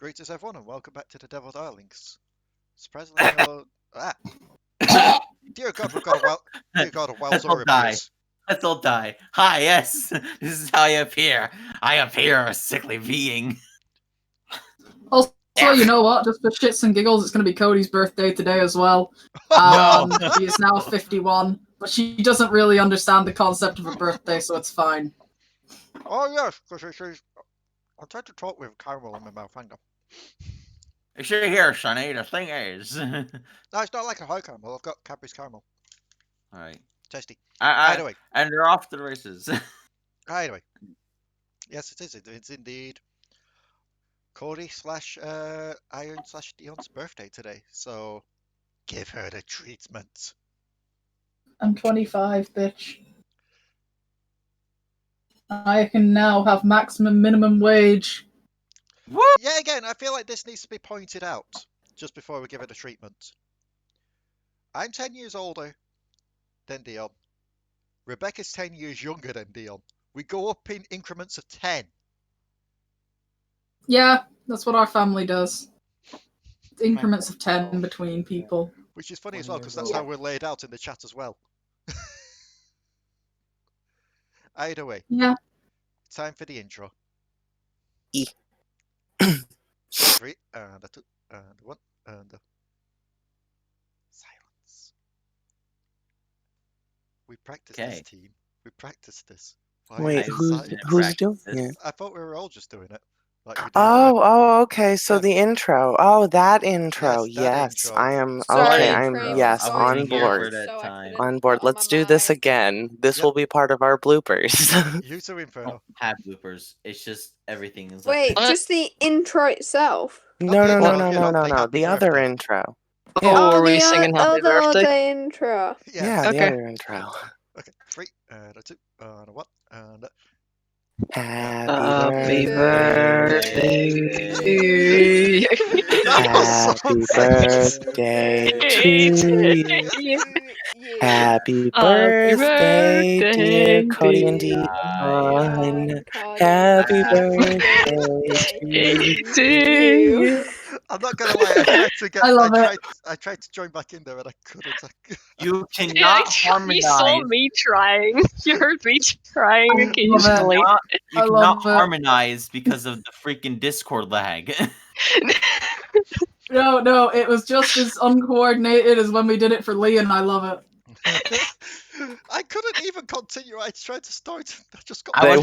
Greetings everyone and welcome back to the Devil Darlings. Surprisingly, dear God, we've got a wild, dear God, a wild Let's all Zora die. appears. Let's all die. Hi, yes, this is how I appear. I appear a sickly being. Also, you know what? Just for shits and giggles, it's going to be Codi's birthday today as well. No. She is now 51, but she doesn't really understand the concept of a birthday, so it's fine. Oh yes, because she's. I tried to talk with caramel in my mouth. Hang on. You should hear, Sonny. The thing is. No, it's not like a high caramel. I've got Cadbury's caramel. All right. Tasty. I, Anyway. And they're off to the races. Anyway. Yes, it is. It's indeed Codi / Iron / Dion's birthday today. So give her the treatment. I'm 25, bitch. I can now have maximum minimum wage. What? Yeah, again, I feel like this needs to be pointed out just before we give it a treatment. I'm 10 years older than Dion. Rebecca's 10 years younger than Dion. We go up in increments of 10. Yeah, that's what our family does. Increments of 10 between people. Which is funny as well, because that's how we're laid out in the chat as well. Either way. Yeah. Time for the intro. E. 3 and a 2 and a 1 and a... Silence. We practiced this, team. We practiced this. Wait, who's doing it? I thought we were all just doing it. Like Okay. So the intro. Oh, that intro. Yes, I am. Sorry, okay, I'm on board. On board. Let's do this again. This will be part of our bloopers. You two Inferno. Have bloopers. It's just everything is. Wait, just the intro itself. No. The other intro. Oh, are we singing Happy Birthday intro? Yeah, the other intro. Okay, 3 and a 2 and a 1 and a... Happy birthday to you. Happy birthday to you. Happy birthday, dear Codi and Dion. Happy birthday to you. I'm not gonna lie, I tried to join back in there and I couldn't. You cannot harmonize. You saw me trying. You heard me trying occasionally. You cannot harmonize because of the freaking Discord lag. No, it was just as uncoordinated as when we did it for Leigh, and I love it. I couldn't even continue. I tried to start. I just got. I'm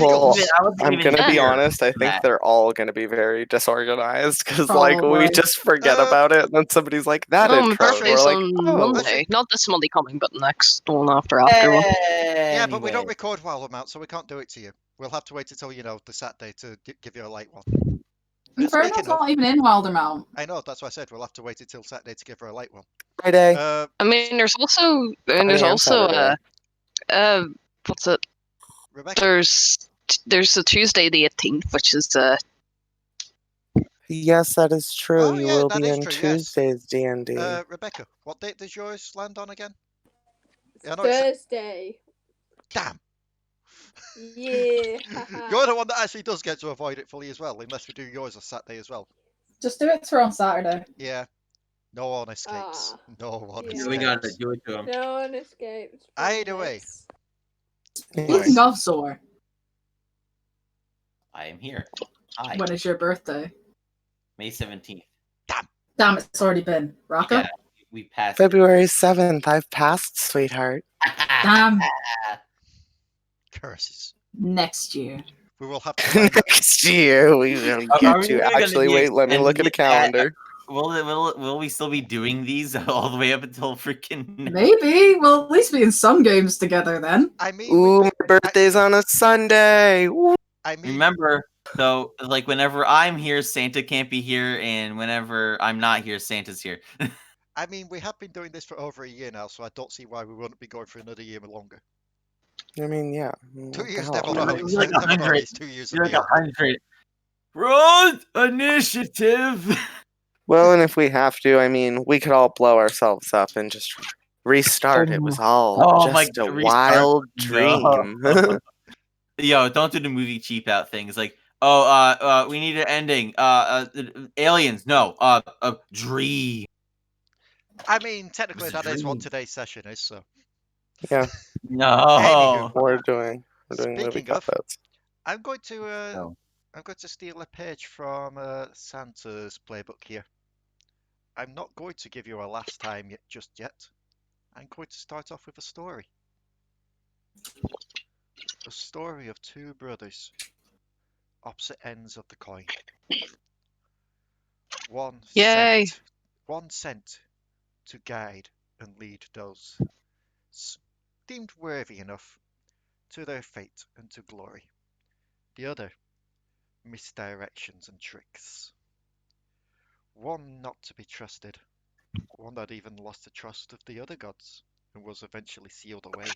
gonna be honest. I think they're all gonna be very disorganized because, like, we just forget about it, and then somebody's like, "That intro." We're like, Monday, not this Monday coming, but the next one after one. Yeah, but we don't record while I'm out, so we can't do it to you. We'll have to wait until the Saturday to give you a late one. Inferno's not even in Wildermount. I know, that's why I said we'll have to wait until Saturday to give her a late one. Friday. I mean, there's also what's it? Rebecca. There's a Tuesday the 18th, which is Yes, that is true. Oh, you yeah, will that be is in true, Tuesday's D&D. Rebecca, what date does yours land on again? Thursday. Damn. Yeah. You're the one that actually does get to avoid it fully as well, unless we do yours on Saturday as well. Just do it for on Saturday. Yeah. No one escapes. No one escapes. We gotta do it to him. No one escapes. Either way. Speaking of Zor. I am here. Hi. When is your birthday? May 17th. Damn, it's already been. Raka? Yeah, we passed. February 7th. I've passed, sweetheart. Damn. Curses. Next year. We will have to next year. We will get to. Actually, wait. Let me look at a calendar. Will we still be doing these all the way up until freaking? Maybe. We'll at least be in some games together then. I mean, ooh, my birthday's on a Sunday. Ooh. I mean, remember, though, like whenever I'm here, Santa can't be here, and whenever I'm not here, Santa's here. I mean, we have been doing this for over a year now, so I don't see why we wouldn't be going for another year longer. I mean, yeah. 2 years Devil Darlings. Like 100. 2 years. You're like 100. Road initiative. Well, and if we have to, I mean, we could all blow ourselves up and just restart. It was all just a wild dream. Yo, don't do the movie cheap out things. Like, Oh, we need an ending. Aliens, no. Dream. I mean, technically It's a that is what dream. today's session is, so. Yeah. No. Anywho. We're doing movie Speaking of, puppets. I'm going to Oh. I'm going to steal a page from Santa's playbook here. I'm not going to give you a last time just yet. I'm going to start off with a story. A story of two brothers, opposite ends of the coin. Yay. One sent to guide and lead those deemed worthy enough to their fate and to glory. The other, misdirections and tricks. One not to be trusted, one that even lost the trust of the other gods and was eventually sealed away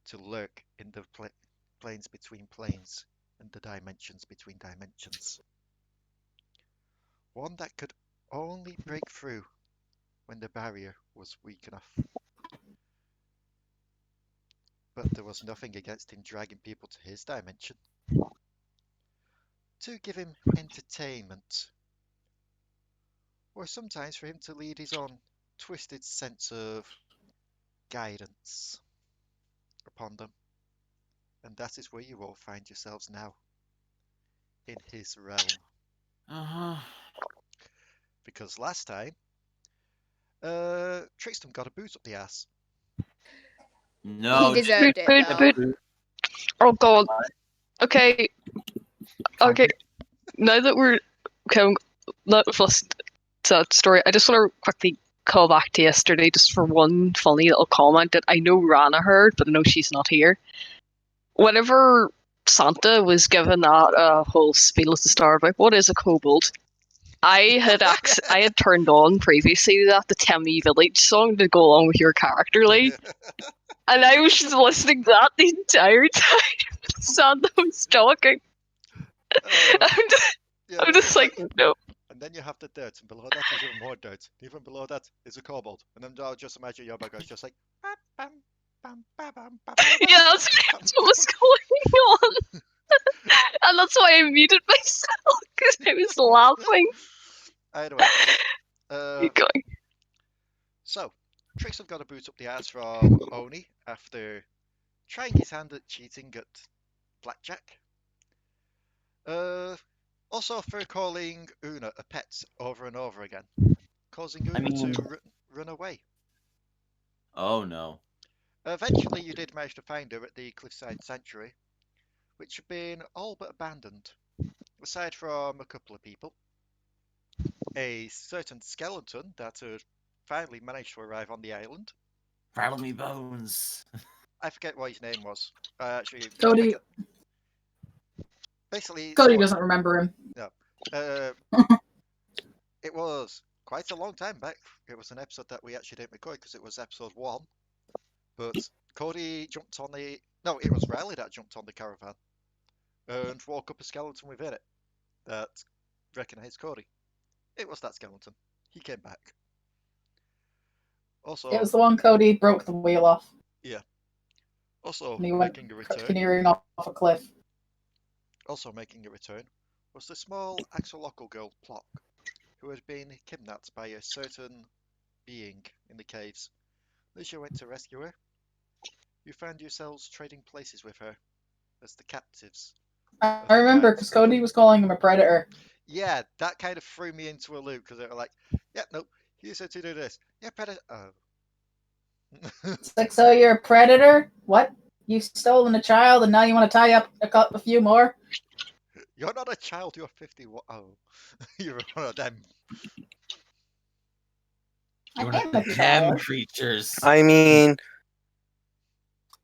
to lurk in the planes between planes and the dimensions between dimensions. One that could only break through when the barrier was weak enough. But there was nothing against him dragging people to his dimension. To give him entertainment. Or sometimes for him to lead his own twisted sense of guidance upon them. And that is where you all find yourselves now. In his realm. Uh-huh. Because last time, Trickstem got a boot up the ass. No. He deserved it, though. Oh god. Okay. Okay. Now that we're not fussed to that story, I just want to quickly call back to yesterday just for one funny little comment that I know Ranna heard, but I know she's not here. Whenever Santa was given that whole spiel at the start about what is a kobold, I had turned on previously that the Temmie Village song to go along with your character, Leigh. And I was just listening to that the entire time Santa was talking. I'm just like, no. And then you have the dirt, and below that is even more dirt. Even below that is a kobold. And then I'll just imagine your background is just like. Yeah, that's what was going on. And that's why I muted myself, because I was laughing. Anyway. Keep going. So, Trickstem got a boot up the ass from Oni after trying his hand at cheating at blackjack. Also for calling Una a pet over and over again, causing Una to run away. Oh no. Eventually you did manage to find her at the Cliffside Sanctuary, which had been all but abandoned, aside from a couple of people. A certain skeleton that had finally managed to arrive on the island. Rattle me bones. I forget what his name was. Actually, Codi. Basically, Codi doesn't remember him. No. It was quite a long time back. It was an episode that we actually didn't record because it was episode 1. But Codi jumped on the... No, it was Raali that jumped on the caravan and woke up a skeleton within it that recognized Codi. It was that skeleton. He came back. Also, it was the one Codi broke the wheel off. Yeah. Also and he went making a return. Canoeing off a cliff. Also making a return was the small axolotl girl Plock, who had been kidnapped by a certain being in the caves. As you went to rescue her, you found yourselves trading places with her as the captives. I remember because Codi was calling him a predator. Yeah, that kind of threw me into a loop because they were like, "Yeah, nope, you said to do this. Yeah, predator." Oh. It's like, so you're a predator? What? You've stolen a child and now you want to tie up a few more? You're not a child, you're 51. Oh, you're one of them. You're one of them creatures. I mean,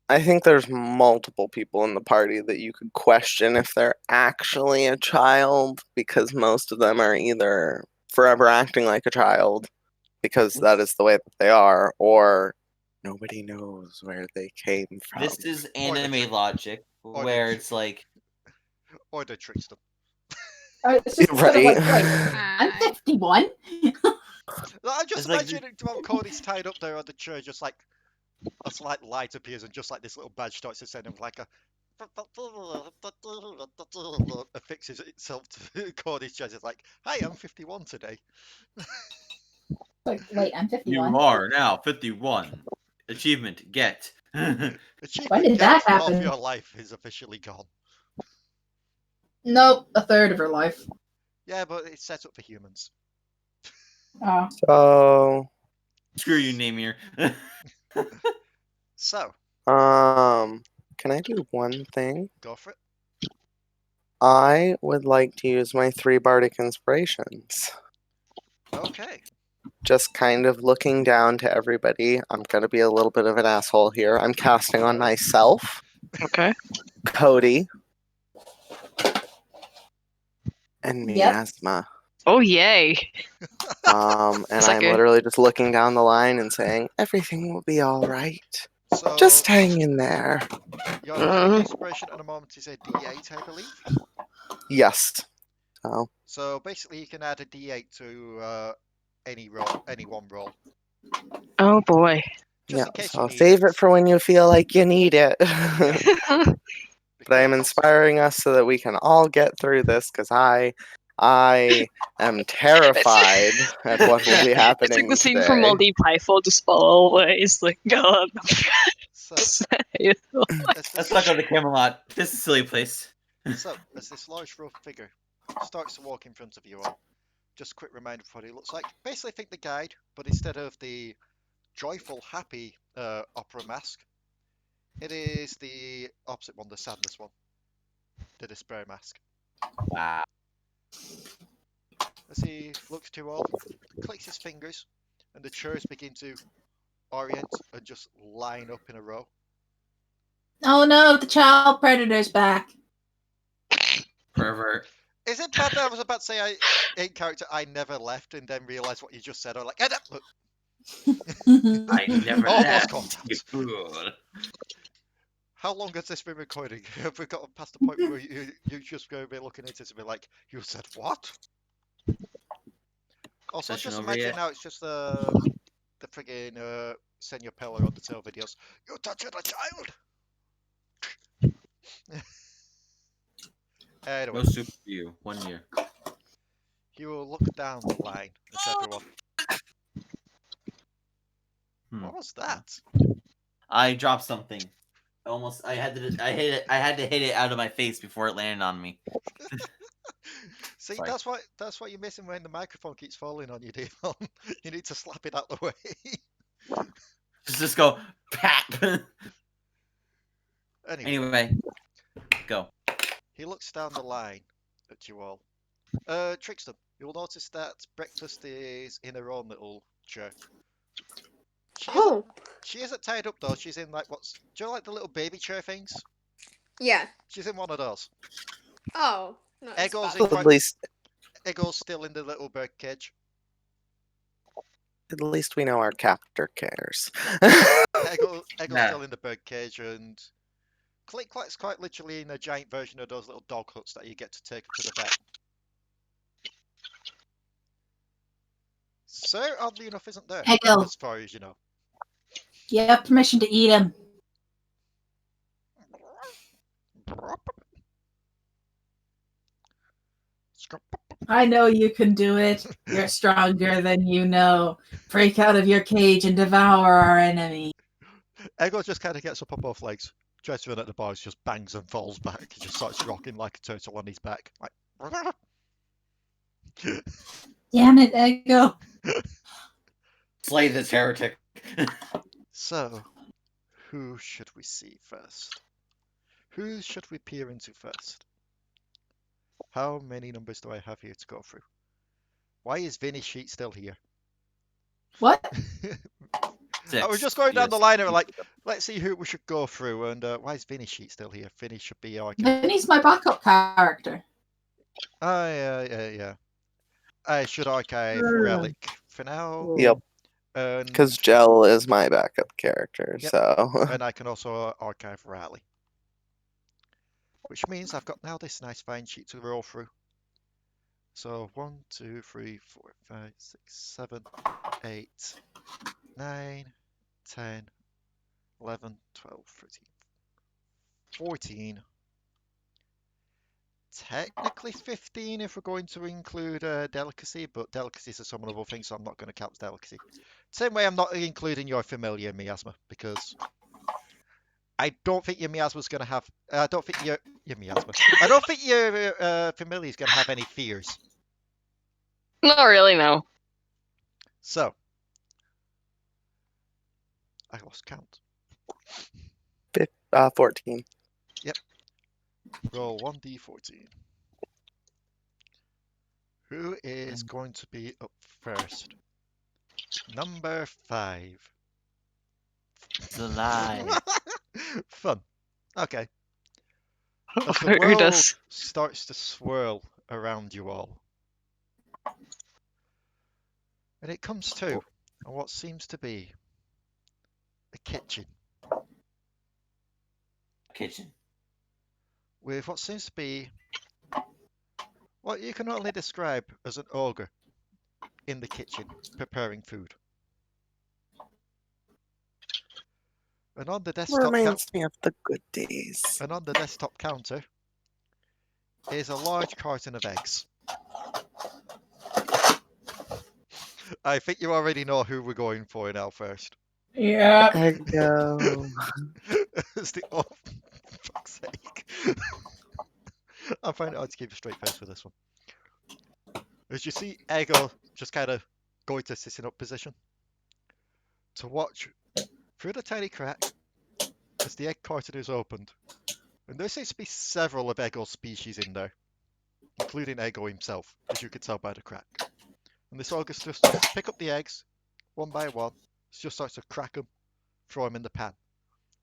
I think there's multiple people in the party that you could question if they're actually a child, because most of them are either forever acting like a child, because that is the way that they are, or nobody knows where they came from. This is anime logic, where it's like... Or the Trickstem. It's just right. I'm 51. I'm just imagining Codi's tied up there on the chair, just like a slight light appears, and just like this little badge starts descending, like a affixes itself to Codi's chest. It's like, "Hi, I'm 51 today." Like, wait, I'm 51. You are now 51. Achievement get. Achievement did that get half happen? your life is officially gone. Nope, a third of her life. Yeah, but it's set up for humans. Oh. So, Screw you, Namir. So, can I do one thing? go for it. I would like to use my 3 bardic inspirations. Okay. Just kind of looking down to everybody. I'm going to be a little bit of an asshole here. I'm casting on myself, Okay. Codi, and Yep. Miasma. Oh yay! And It's like I'm a- literally just looking down the line and saying, everything will be all right. So, Just hang in there. your bardic inspiration at the moment is a D8, I believe. Yes. So basically, you can add a D8 to any roll, any one roll, Oh boy. just Yeah, in case so you need save it. it for when you feel like you need it. But I am Because- inspiring us so that we can all get through this because I am terrified at what will be happening It's like the scene today. from Monty Python, just always like God. So, as Let's this, talk about the Camelot. This is a silly place. so as this large rough figure starts to walk in front of you all, just a quick reminder of what he looks like. Basically, think the guide, but instead of the joyful, happy opera mask, it is the opposite one, the sadness one, the despair mask. Wow. As he looks to you all, clicks his fingers, and the chairs begin to orient and just line up in a row. Oh no, the child predator's back. Pervert. Is it bad that I was about to say in character I never left and then realised what you just said? I'm like, look, I never almost left. caught You out. fool. How long has this been recording? Have we got past the point where you just go be looking at it and be like, you said what? Also, Session just over imagine yet? now it's just the friggin' Senor Peller on the tail videos. You touching a child! Anyway, No soup for you. 1 year. you will look down the line at everyone. What was that? I dropped something. Almost. I had to hit it. I had to hit it out of my face before it landed on me. See, Sorry. that's what you're missing when the microphone keeps falling on you, Dion. You need to slap it out the way. Just go pap. Anyway, Anyway, go. he looks down the line at you all. Trickstem, you'll notice that breakfast is in her own little chair. Oh, She isn't tied up though. She's in like do you know like the little baby chair things? yeah. She's in one of those. Oh, no. it's Eggle's fine. in At least Eggle's still in the little bird cage. we know our captor cares. Eggle's Nah. still in the bird cage, and Click-Clack's quite literally in a giant version of those little dog huts that you get to take her to the vet. Sir, oddly enough, isn't there, Eggle. as far as you know. You have permission to eat him. I know you can do it. You're stronger than you know. Break out of your cage and devour our enemy. Eggle just kind of gets up on both legs, tries to run at the bars, just bangs and falls back. He just starts rocking like a turtle on his back. Like, Damn it, Eggo. Slay this heretic. so, who should we see first? Who should we peer into first? How many numbers do I have here to go through? Why is Vinny's sheet still here? What? Six. I was just going down the Yes. line and we're like, let's see who we should go through. And why is Vinny's sheet still here? Vinny should be our. Vinny's my backup character. Oh, yeah. I should archive Relic for now. Yep, And, because Jiel is my backup character, Yep. so. and I can also archive Raali. Which means I've got now this nice fine sheet to roll through. So 1, 2, 3, 4, 5, 6, 7, 8, 9, 10, 11, 12, 13, 14. Technically 15 if we're going to include delicacy, but delicacies are some other things, so I'm not going to count delicacy. Same way I'm not including your familiar miasma, because I don't think your miasma's going to have. I don't think your miasma. I don't think your familiar is going to have any fears. Not really, no. So I lost count. 14. Roll 1d14. Who is going to be up first? Number 5. It's alive. Fun. Okay. As the Who world does? starts to swirl around you all, and it comes to what seems to be a kitchen Kitchen. with what seems to be what you can only describe as an ogre in the kitchen preparing food. And on the desktop Reminds me of the good days. and on the desktop counter is a large carton of eggs. I think you already know who we're going for now first. Yeah. Eggo. It's the oh, for fuck's sake. I find it hard to keep a straight face for this one. As you see Ego just kind of go into sitting up position to watch through the tiny crack as the egg carton is opened. And there seems to be several of Ego's species in there, including Ego himself, as you can tell by the crack. And this ogre just starts to pick up the eggs, one by one, just starts to crack them, throw them in the pan.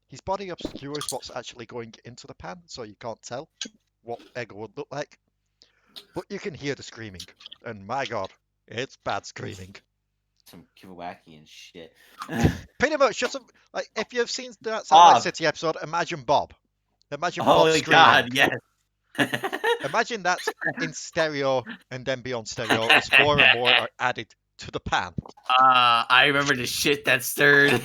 His body obscures what's actually going into the pan, so you can't tell what Ego would look like. But you can hear the screaming, and my god, it's bad screaming. Some Kiwaki and shit. Pretty much, just like if you've seen that Satellite Bob. City episode, imagine Bob. Imagine Bob Holy screaming. god, yes. Imagine that in stereo and then beyond stereo as more and more are added to the pan. I remember the shit that stirred.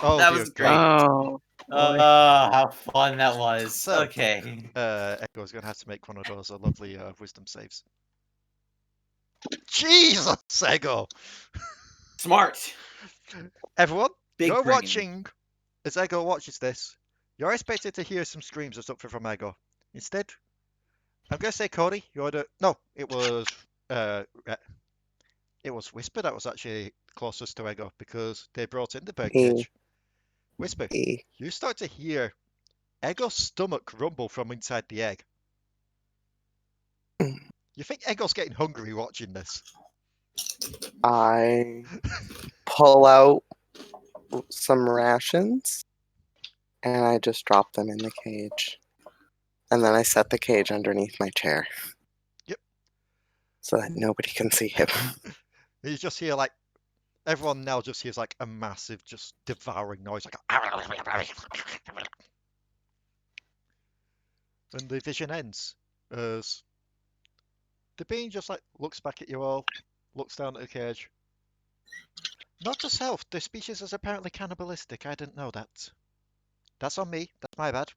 Oh, That dear was God. Oh. How fun that was. So, Okay. Echo's going to have to make one of those lovely wisdom saves. Jesus, Ego! Smart. Everyone, Big you're brain. watching as Ego watches this. You're expected to hear some screams or something from Ego. Instead, I'm going to say Codi, you're the... No, it was Whisper that was actually closest to Ego because they brought in the birdcage. Whisper, you start to hear Ego's stomach rumble from inside the egg. You think Ego's getting hungry watching this? I pull out some rations and I just drop them in the cage. And then I set the cage underneath my chair. Yep. So that nobody can see him. You just hear like everyone now just hears like a massive just devouring noise like and the vision ends as the being just like looks back at you all, looks down at the cage. Not to self, the species is apparently cannibalistic. I didn't know that. That's on me. That's my bad.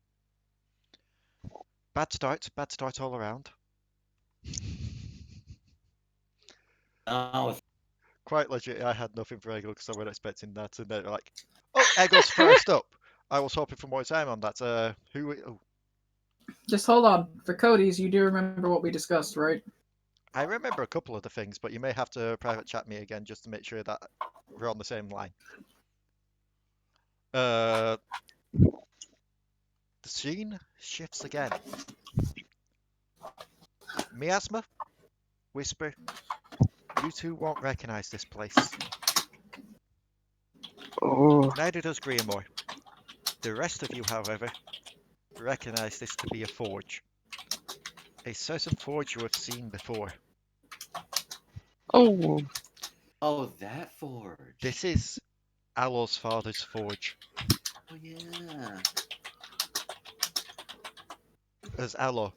Bad start all around. Oh, Quite legit, I had nothing for Eggle because I wasn't expecting that. And they're like, oh, Eggle's first up. I was hoping for more time on that. Oh, Just hold on. For Cody's, you do remember what we discussed, right? I remember a couple of the things, but you may have to private chat me again just to make sure that we're on the same line. The scene shifts again. Miasma, Whisper, you two won't recognize this place. Oh. Neither does Greenmore. The rest of you, however, recognize this to be a forge. A certain forge you have seen before. Oh. oh, that forge. This is Allo's father's forge. Oh yeah. As Allo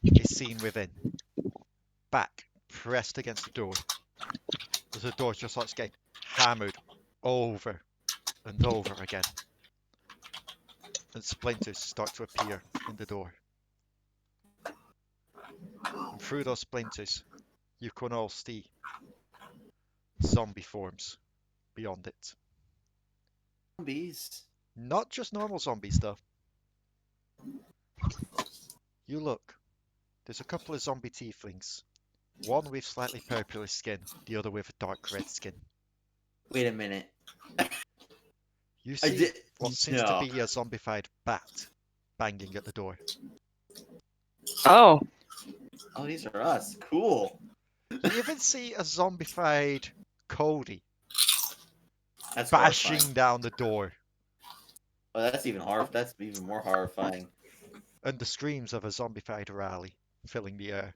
is seen within, back pressed against the door, as the door just starts getting hammered over and over again. and splinters start to appear in the door. And through those splinters, you can all see zombie forms beyond it. Zombies. Not just normal zombies, though. You look. There's a couple of zombie tieflings. One with slightly purplish skin, the other with a dark red skin. Wait a minute. You I see did. what seems to be a zombified bat banging at the door. Oh. Oh, these are us. Cool. You even see a zombified Codi That's bashing horrifying. down the door, Oh, that's even That's even more horrifying. and the screams of a zombified Raali filling the air.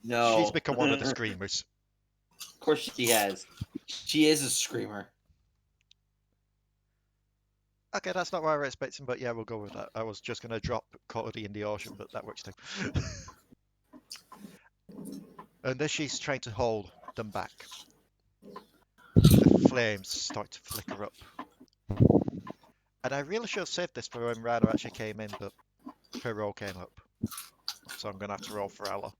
No. She's become one of the screamers. Of course she has. She is a screamer. Okay, that's not what I was expecting, but yeah, we'll go with that. I was just going to drop Codi in the ocean, but that works too. And as she's trying to hold them back, the flames start to flicker up. And I really should have saved this for when Ranna actually came in, but her roll came up. So I'm going to have to roll for Allo.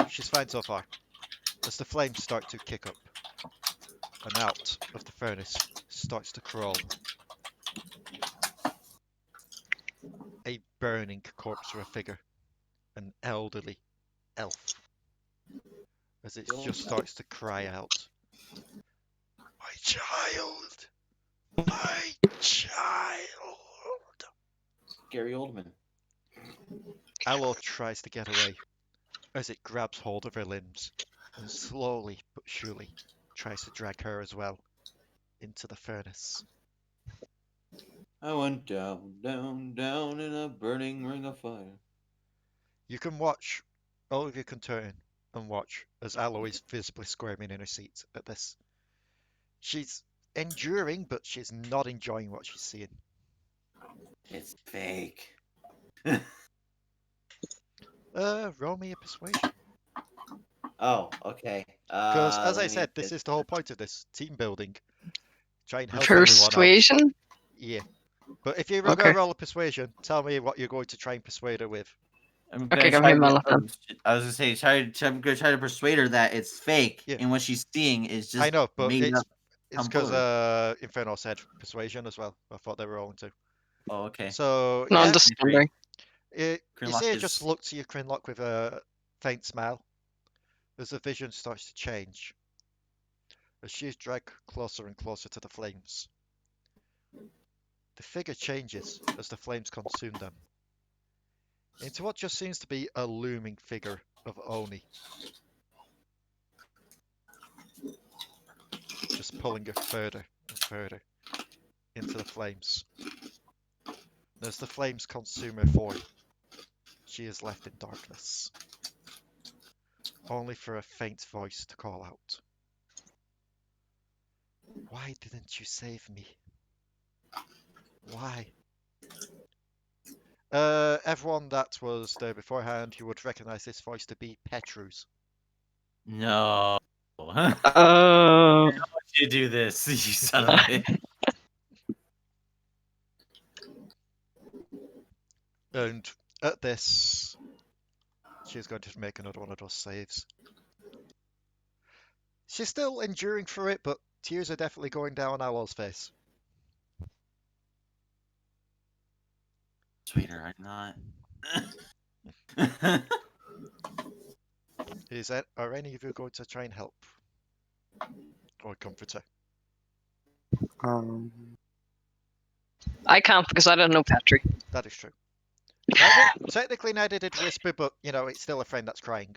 She's fine so far. As the flames start to kick up, and out of the furnace starts to crawl a burning corpse of a figure, an elderly elf, as it just starts to cry out, "My child! My child!" Gary Oldman. Allo tries to get away as it grabs hold of her limbs and slowly but surely tries to drag her as well into the furnace. I went down, down, down in a burning ring of fire. You can watch, all of you can turn and watch as Allo is visibly squirming in her seat at this. She's enduring, but she's not enjoying what she's seeing. It's fake. Roll me a persuasion. Oh, okay. Because, as I let me said, this get- is the whole point of this, team building. Try and help everyone out. Persuasion? Yeah. But if you're going to Okay. roll a persuasion, tell me what you're going to try and persuade her with. I'm Okay, gonna give try me to my get- I was gonna say, I'm gonna try to persuade her that it's fake, Yeah. and what she's seeing is just I know, but made it's up. because tomfoolery. Inferno said persuasion as well. I thought they were rolling too. Oh, okay. So, No, yeah, I'm just wondering. you Krinlok see it just is- look to you, Krinlok, with a faint smile as the vision starts to change. As she's dragged closer and closer to the flames. The figure changes as the flames consume them into what just seems to be a looming figure of Oni. Just pulling her further and further into the flames. And as the flames consume her form, she is left in darkness. Only for a faint voice to call out. Why didn't you save me? Why? Everyone that was there beforehand, you would recognize this voice to be Petru's. No. Why Oh. would you do this, you son of a bitch? And at this, she's going to make another one of those saves. She's still enduring through it, but tears are definitely going down Allo's face. Sweeter, I'm not. Are any of you going to try and help? Or comfort her? I can't because I don't know Patrick. That is true. Technically neither did Whisper, but, you know, it's still a friend that's crying.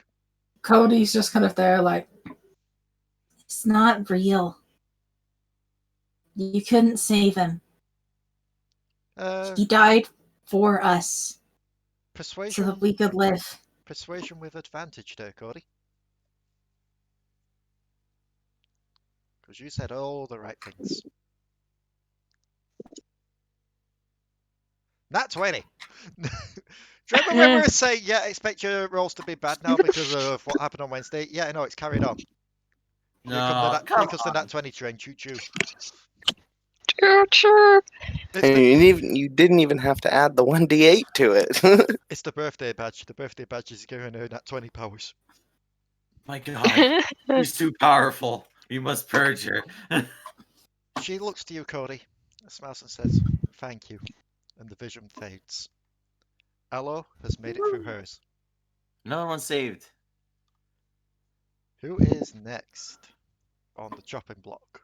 Cody's just kind of there like, it's not real. You couldn't save him. He died for us so Persuasion, that we could live. persuasion with advantage there, Codi. Because you said all the right things. Nat 20. Do you remember when we were saying, yeah, expect your rolls to be bad now because of what happened on Wednesday? Yeah, I know, it's carried on. No, Here comes the Nat 20 train, choo choo. future. It's And the, you didn't even have to add the 1d8 to it. it's the birthday badge. The birthday badge is giving her that 20 powers. My God, she's too powerful. We must purge her. She looks to you, Cody, smiles and says, "Thank you," and the vision fades. Allo has made it through hers. Another one saved. Who is next on the chopping block?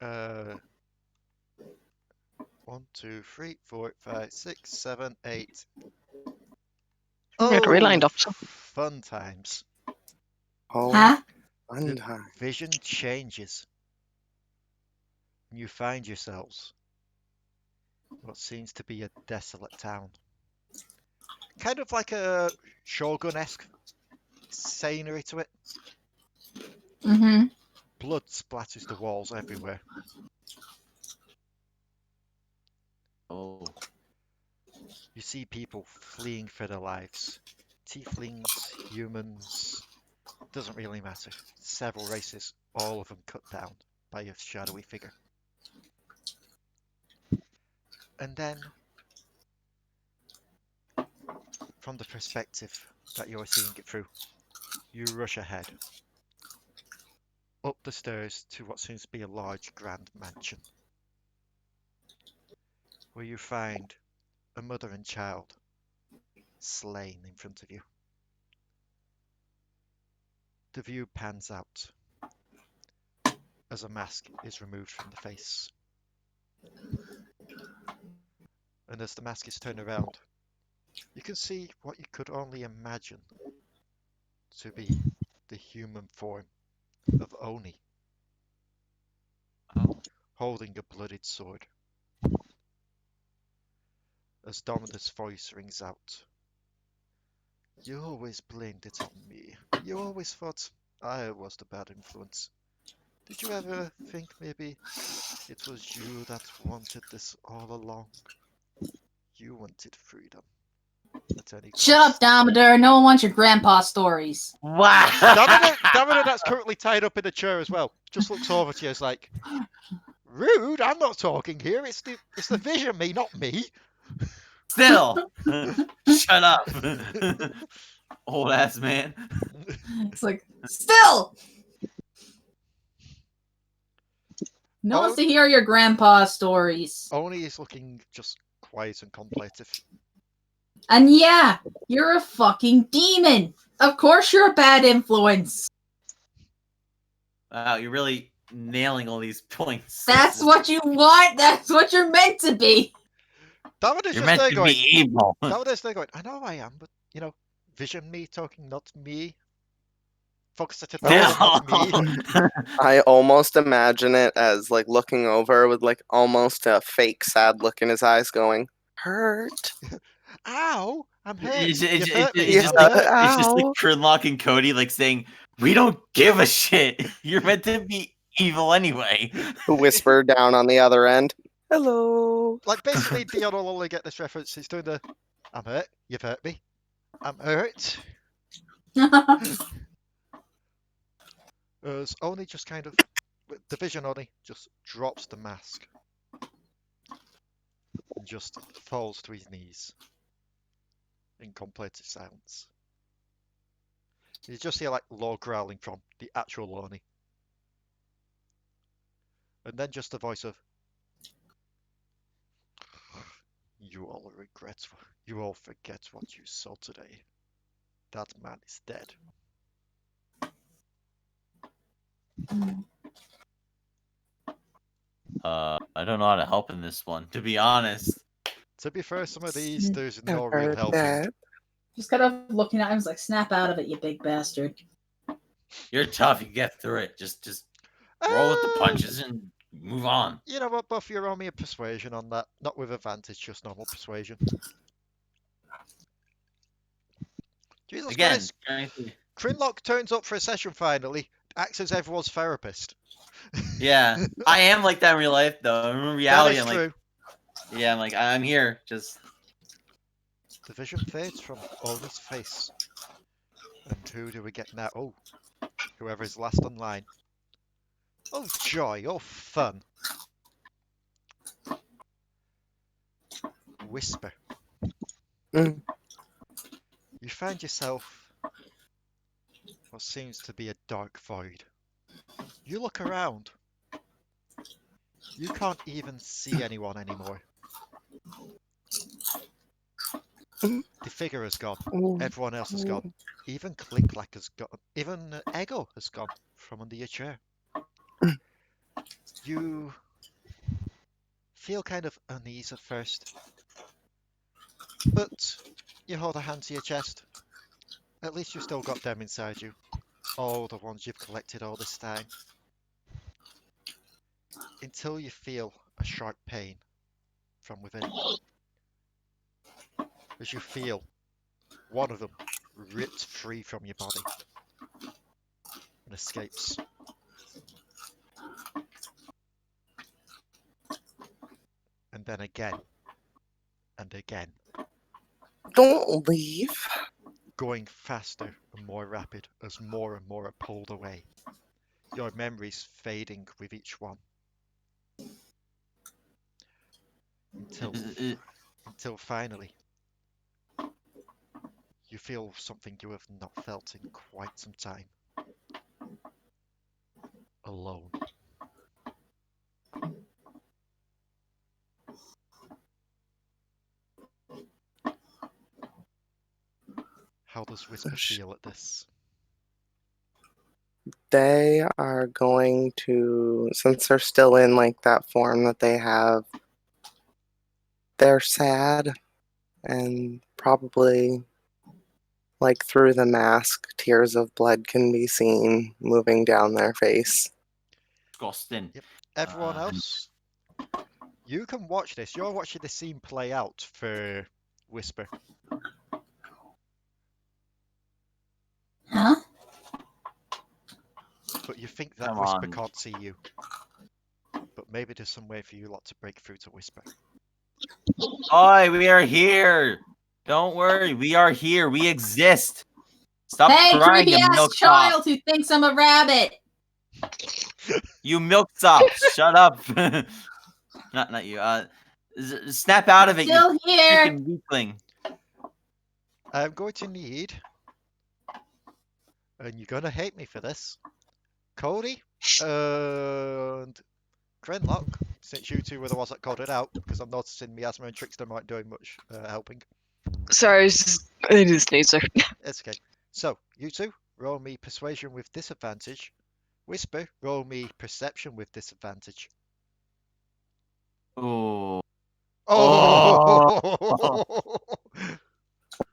1, 2, 3, 4, 5, 6, 7, 8. We had already lined Oh, up, so. fun times. Oh, Huh? fun The time. vision changes. And you find yourselves in what seems to be a desolate town. Kind of like a Shogun-esque scenery to it. Mm-hmm. Blood splatters the walls everywhere. Oh. You see people fleeing for their lives. Tieflings, humans, doesn't really matter. Several races, all of them cut down by a shadowy figure. And then, from the perspective that you're seeing it through, you rush ahead. Up the stairs to what seems to be a large grand mansion. Where you find a mother and child slain in front of you. The view pans out as a mask is removed from the face. And as the mask is turned around, you can see what you could only imagine to be the human form of Oni, Oh. holding a bloodied sword. As Damadur's voice rings out, "You always blamed it on me. You always thought I was the bad influence. Did you ever think maybe it was you that wanted this all along? You wanted freedom at any cost." Shut up, Damadur. No one wants your grandpa stories. Wow. Damadur, that's currently tied up in a chair as well, just looks over to you as like, "Rude, I'm not talking here. It's the vision, me, not me." Still. Shut up. Old ass man. It's like, still! No one wants to hear your grandpa stories. Oni is looking just quiet and contemplative. And yeah, you're a fucking demon. Of course you're a bad influence. Wow, you're really nailing all these points. That's what you want. That's what you're meant to be. Damodur's You're just meant there to going, be evil. Damodur's there going, "I know I am, but, vision me talking, not me. Focus at not me." I almost imagine it as like looking over with like almost a fake sad look in his eyes going, "Hurt." "Ow, I'm hurt. It's You've hurt me. just I'm like, hurt." it's just like Ow. Krinlok and Cody like saying, "We don't give a shit. You're meant to be evil anyway." Whisper down on the other end, "Hello." Like, basically, Dion will only get this reference. He's doing the, "I'm hurt. You've hurt me. I'm hurt." As Oni just kind of, the vision Oni just drops the mask and just falls to his knees in complete silence. You just hear like low growling from the actual Oni. And then just the voice of, "You all regret, you all forget what you saw today. That man is dead." I don't know how to help in this one, to be honest. To be fair, some of these, there's no I've real heard helping. that. Just kind of looking at him, like, snap out of it, you big bastard. You're tough. You get through it. Just roll with the punches and move on. You know what, Buff, you roll me a persuasion on that. Not with advantage, just normal persuasion. Jesus Again, Christ. Krinlok turns up for a session finally, acts as everyone's therapist. yeah, I am like that in real life, though. In reality, I'm true. like, yeah, I'm like, I'm here. Just The vision fades from Oni's face. And who do we get now? Oh, whoever is last online. Oh joy, oh fun. Whisper. Mm. You find yourself what seems to be a dark void. You look around. You can't even see anyone anymore. The figure has gone. Everyone else has gone. Even Krinlok has gone. Even Ego has gone from under your chair. You feel kind of uneasy at first, but you hold a hand to your chest. At least you've still got them inside you. All the ones you've collected all this time. Until you feel a sharp pain from within. As you feel one of them ripped free from your body and escapes. And then again and again. Don't leave. Going faster and more rapid as more and more are pulled away. Your memories fading with each one. Until finally, you feel something you have not felt in quite some time. Alone. How does Whisper feel at this? They are going to, since they're still in like that form that they have, they're sad and probably like through the mask, tears of blood can be seen moving down their face. Disgusting. Yep. Everyone else, you can watch this. You're watching the scene play out for Whisper. Huh? But you think that Come Whisper on. can't see you. But maybe there's some way for you lot to break through to Whisper. Oi, we are here. Don't worry, we are here. We exist. Stop Hey, crying, creepy you ass milk child who thinks I'm a rabbit. You milksop. Shut up. Not you. Snap out of it, you Still here. freaking weakling. I'm going to need, and you're going to hate me for this, Codi and Krinlok, since you two were the ones that called it out, because I'm noticing Miasma and Trickstem aren't doing much helping. Sorry, I just need to. It's okay. So, you two, roll me Persuasion with disadvantage. Whisper, roll me Perception with disadvantage. Oh. Oh!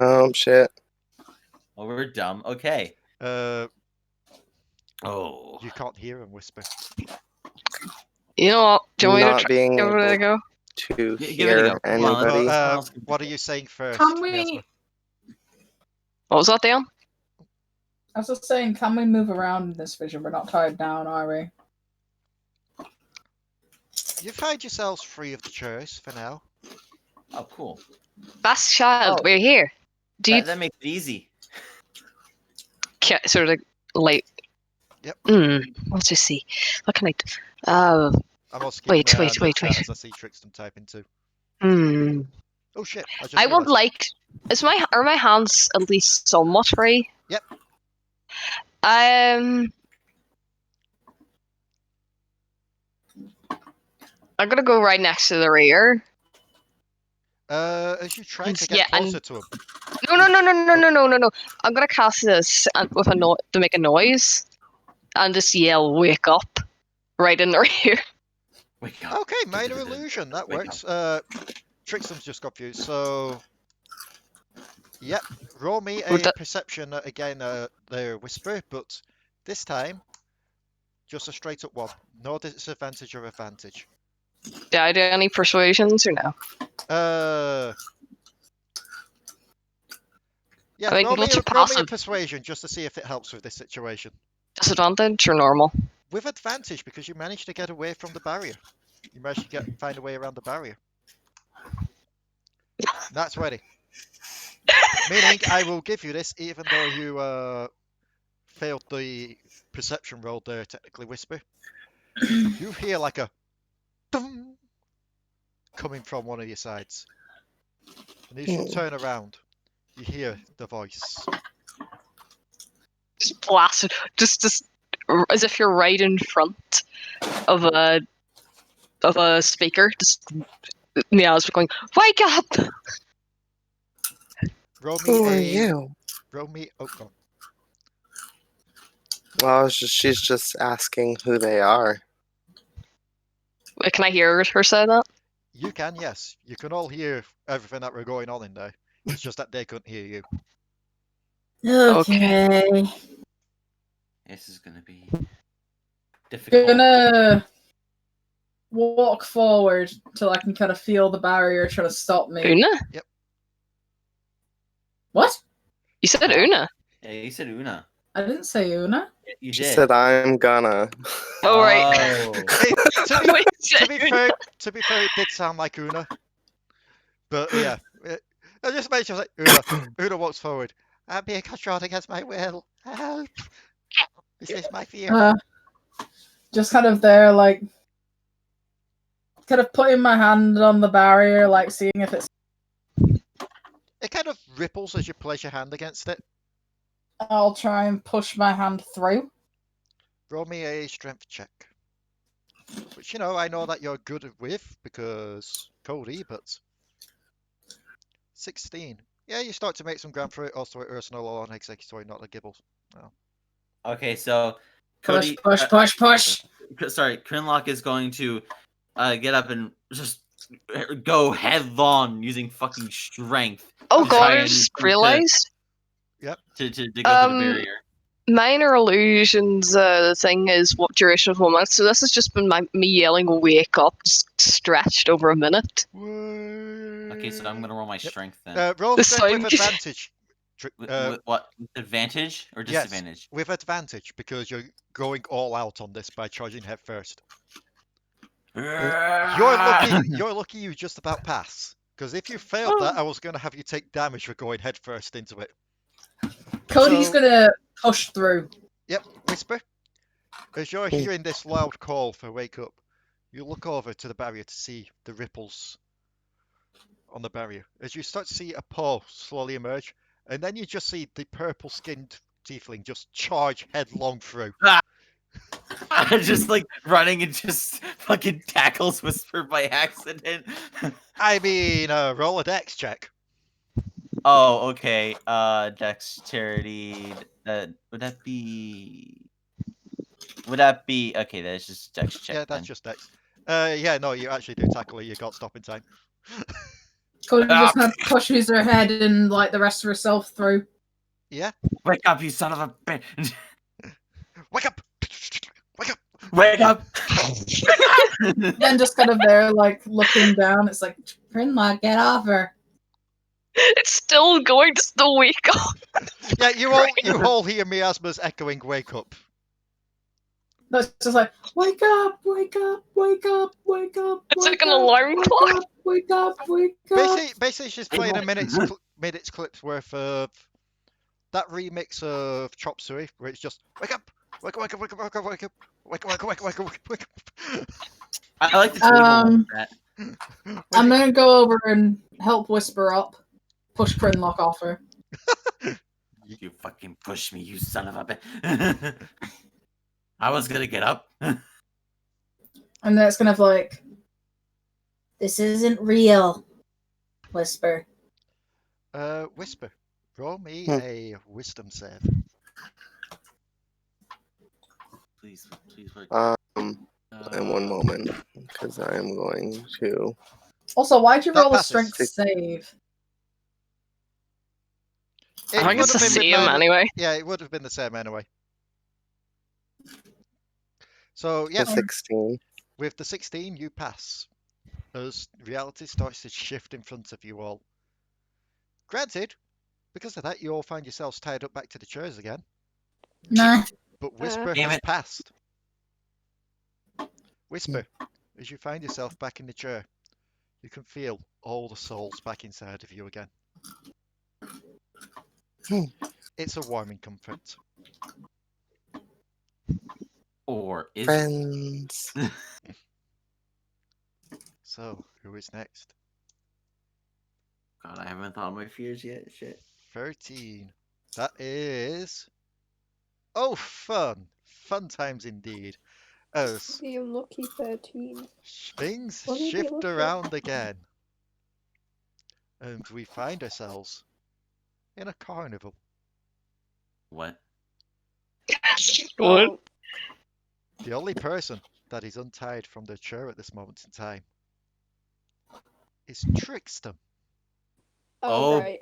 Oh shit. Oh, we're dumb. Okay. You Oh. can't hear him whisper. You know what? Do you want me to Not being give it a able go? to Give it a hear go. Come on, anybody. let's- What are you saying first, Can we? Miasma? What was that, Dion? I was just saying, can we move around in this vision? We're not tied down, are we? You find yourselves free of the chairs for now. Oh, cool. Best child, Oh. we're here. Do you That makes it easy. sort of like? Yep. Let's just see. What can I? I'm also keeping Wait, an eye on the wait. chat as I see Trickstem typing too. Oh shit! I just I would realised. like. Are my hands at least somewhat free? Yep. I'm gonna go right next to the rear. As you try to get Yeah, closer to him. No. I'm gonna cast this with to make a noise, and just yell "Wake up!" right in the rear. Wake up. Okay, minor illusion. That Wake works. Trickstem's just confused. So, yep. Roll me a perception again. The whisper, but this time just a straight up one. No disadvantage or advantage. Did I do any persuasions or no? Yeah, I mean, roll me what's your a passive? persuasion just to see if it helps with this situation. Disadvantage or normal? With advantage because you managed to get away from the barrier. You managed to find a way around the barrier. That's 20. Meaning I will give you this even though you failed the perception roll there, technically, Whisper. You hear like a dum coming from one of your sides. And as you turn around, you hear the voice. Just blasted, just as if you're right in front of a speaker. Just meows going, "Wake up!" Roll me Who are a. you? Roll me. Oh, God. Well, she's just asking who they are. Wait, can I hear her say that? You can, yes. You can all hear everything that were going on in there. It's just that they couldn't hear you. Okay. This is gonna be difficult. Gonna walk forward till I can kind of feel the barrier trying to stop me. Una? Yep. What? You said Una? Yeah, you said Una. I didn't say Una. You She did. said, "I'm gonna." Oh, right. Oh. Wait, To be fair, it did sound like Una. But yeah, I just made sure like Una. Una walks forward. I'm being controlled against my will. Help! Is this my fear? Just kind of there, like, kind of putting my hand on the barrier, like seeing if it's. It kind of ripples as you place your hand against it. I'll try and push my hand through. Roll me a strength check. Which, I know that you're good with because Codi, but 16. Yeah, you start to make some ground through it. Also, Arsenal on executory, not the Gibbles. No. Okay, so Push, Cody, push. sorry, Krinlok is going to get up and just go headlong using fucking strength. Oh to god, try I and- just realised. to go through the barrier. Minor illusions thing is what duration of 1 minute, so this has just been me yelling "wake up" just stretched over a minute. Okay, so I'm gonna roll my strength then. Roll This strength time- with advantage. With what? Advantage or Yes, disadvantage? with advantage because you're going all out on this by charging head first. You're lucky you just about pass. Because if you failed that, I was going to have you take damage for going head first into it. Cody's So- gonna push through. Yep, Whisper. As you're hearing this loud call for wake up, you look over to the barrier to see the ripples on the barrier. As you start to see a paw slowly emerge, and then you just see the purple-skinned tiefling just charge headlong through. Just like running and just fucking tackles Whisper by accident. I mean, roll a dex check. Oh, okay. Dexterity. Would that be? Okay? That's just dex check. Yeah, that's then. just dex. Yeah, no, you actually do tackle it. You got stop in time. Cody just kind of pushes her head and like the rest of herself through. Yeah. Wake up, you son of a bitch! Wake up! Wake up! Wake up! Then just kind of there, like looking down. It's like, Krinlok, get off her. It's still going to still wake up. Yeah, you all hear miasmas echoing "wake up." No, it's just like, wake up, wake up, wake up, wake up. It's wake like an up, alarm wake clock. Up, wake up, wake up. Basically, she's playing a minutes clips worth of that remix of Chop Suey, where it's just wake up, wake up, wake up, wake up, wake up, wake up, wake up, wake up, wake up, wake up, wake up. I like the table that. I'm gonna go over and help Whisper up, push Krinlok off her. You fucking push me, you son of a bitch! I was gonna get up. And then it's kind of like, this isn't real. Whisper. Whisper, roll me a wisdom save. Please work. In one moment, because I am going to. Also, why'd you That roll a passes. strength save? I think it's the would have been same anyway. Yeah, it would have been the same anyway. So yeah, The 16. with the 16, you pass. As reality starts to shift in front of you all. Granted, because of that, you all find yourselves tied up back to the chairs again. Nah. But Whisper Damn has it. passed. Whisper, as you find yourself back in the chair, you can feel all the souls back inside of you again. It's a warming comfort. Or is it? Friends. So, who is next? God, I haven't thought of my fears yet. Shit. 13. That is... Oh, fun. Fun times indeed. As The unlucky 13. things What did he shift look like? around again. And we find ourselves in a carnival. What? What? Oh, The only person that is untied from their chair at this moment in time is Trickstem. Oh. right.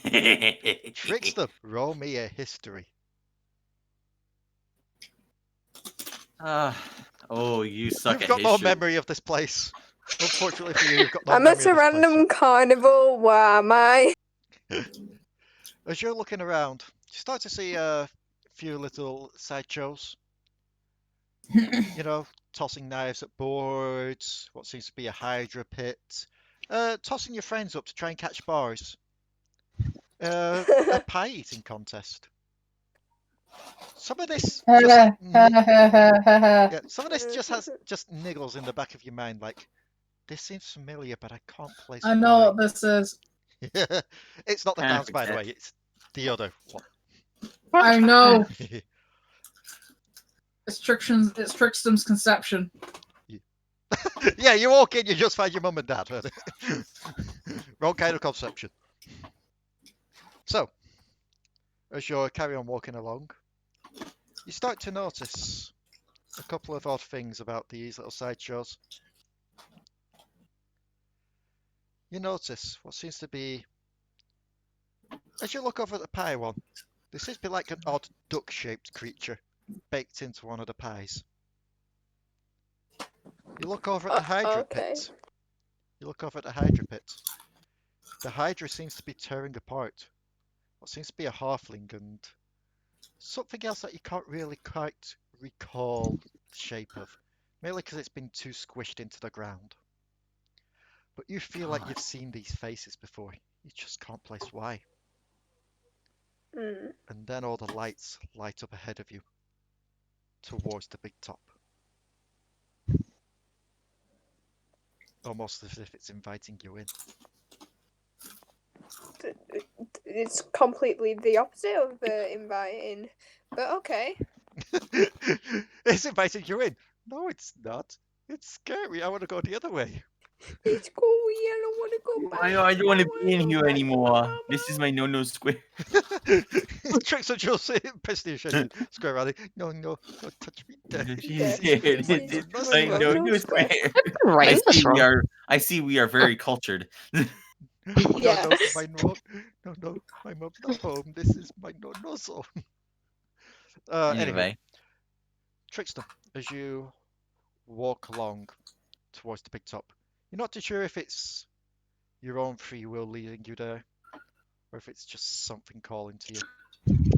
Trickstem, roll me a history. Oh, you suck You've at got no history. memory of this place. Unfortunately for you, you've got no I'm memory at a of this place. random carnival. Where am I? As you're looking around, you start to see a few little sideshows. You know, tossing knives at boards, what seems to be a hydra pit, tossing your friends up to try and catch bars, a pie eating contest. Some of this just yeah, some of this just has just niggles in the back of your mind, like this seems familiar, but I can't place I know why. what this is. It's not the Kinda dance, by the way. forget. It's the other one. I know. It's Trickstem's conception. Yeah, you walk in, you just find your mum and dad. Wrong kind of conception. So, as you carry on walking along, you start to notice a couple of odd things about these little sideshows. You notice what seems to be, as you look over at the pie one, there seems to be like an odd duck-shaped creature baked into one of the pies. You look over at the Hydra Okay. pit. You look over at the Hydra pit. The Hydra seems to be tearing apart what seems to be a halfling and something else that you can't really quite recall the shape of, merely because it's been too squished into the ground. But you feel like you've seen these faces before. You just can't place why. Mm. And then all the lights light up ahead of you, towards the big top. Almost as if it's inviting you in. It's completely the opposite of inviting. But okay. It's inviting you in. No, it's not. It's scary. I want to go the other way. It's cool. I don't want to go back. I don't want to be in go here back to anymore. Mama. This is my no square. Tricks are just pissed square around it. No, don't touch me. She's Yes, scared. this is I my know no no square. square. Right I in this see we room. are. I see we are very cultured. Yes. No, my mom's not home. This is my no zone. Anyway, Anyway, Trickstem, as you walk along towards the big top, you're not too sure if it's your own free will leading you there, or if it's just something calling to you.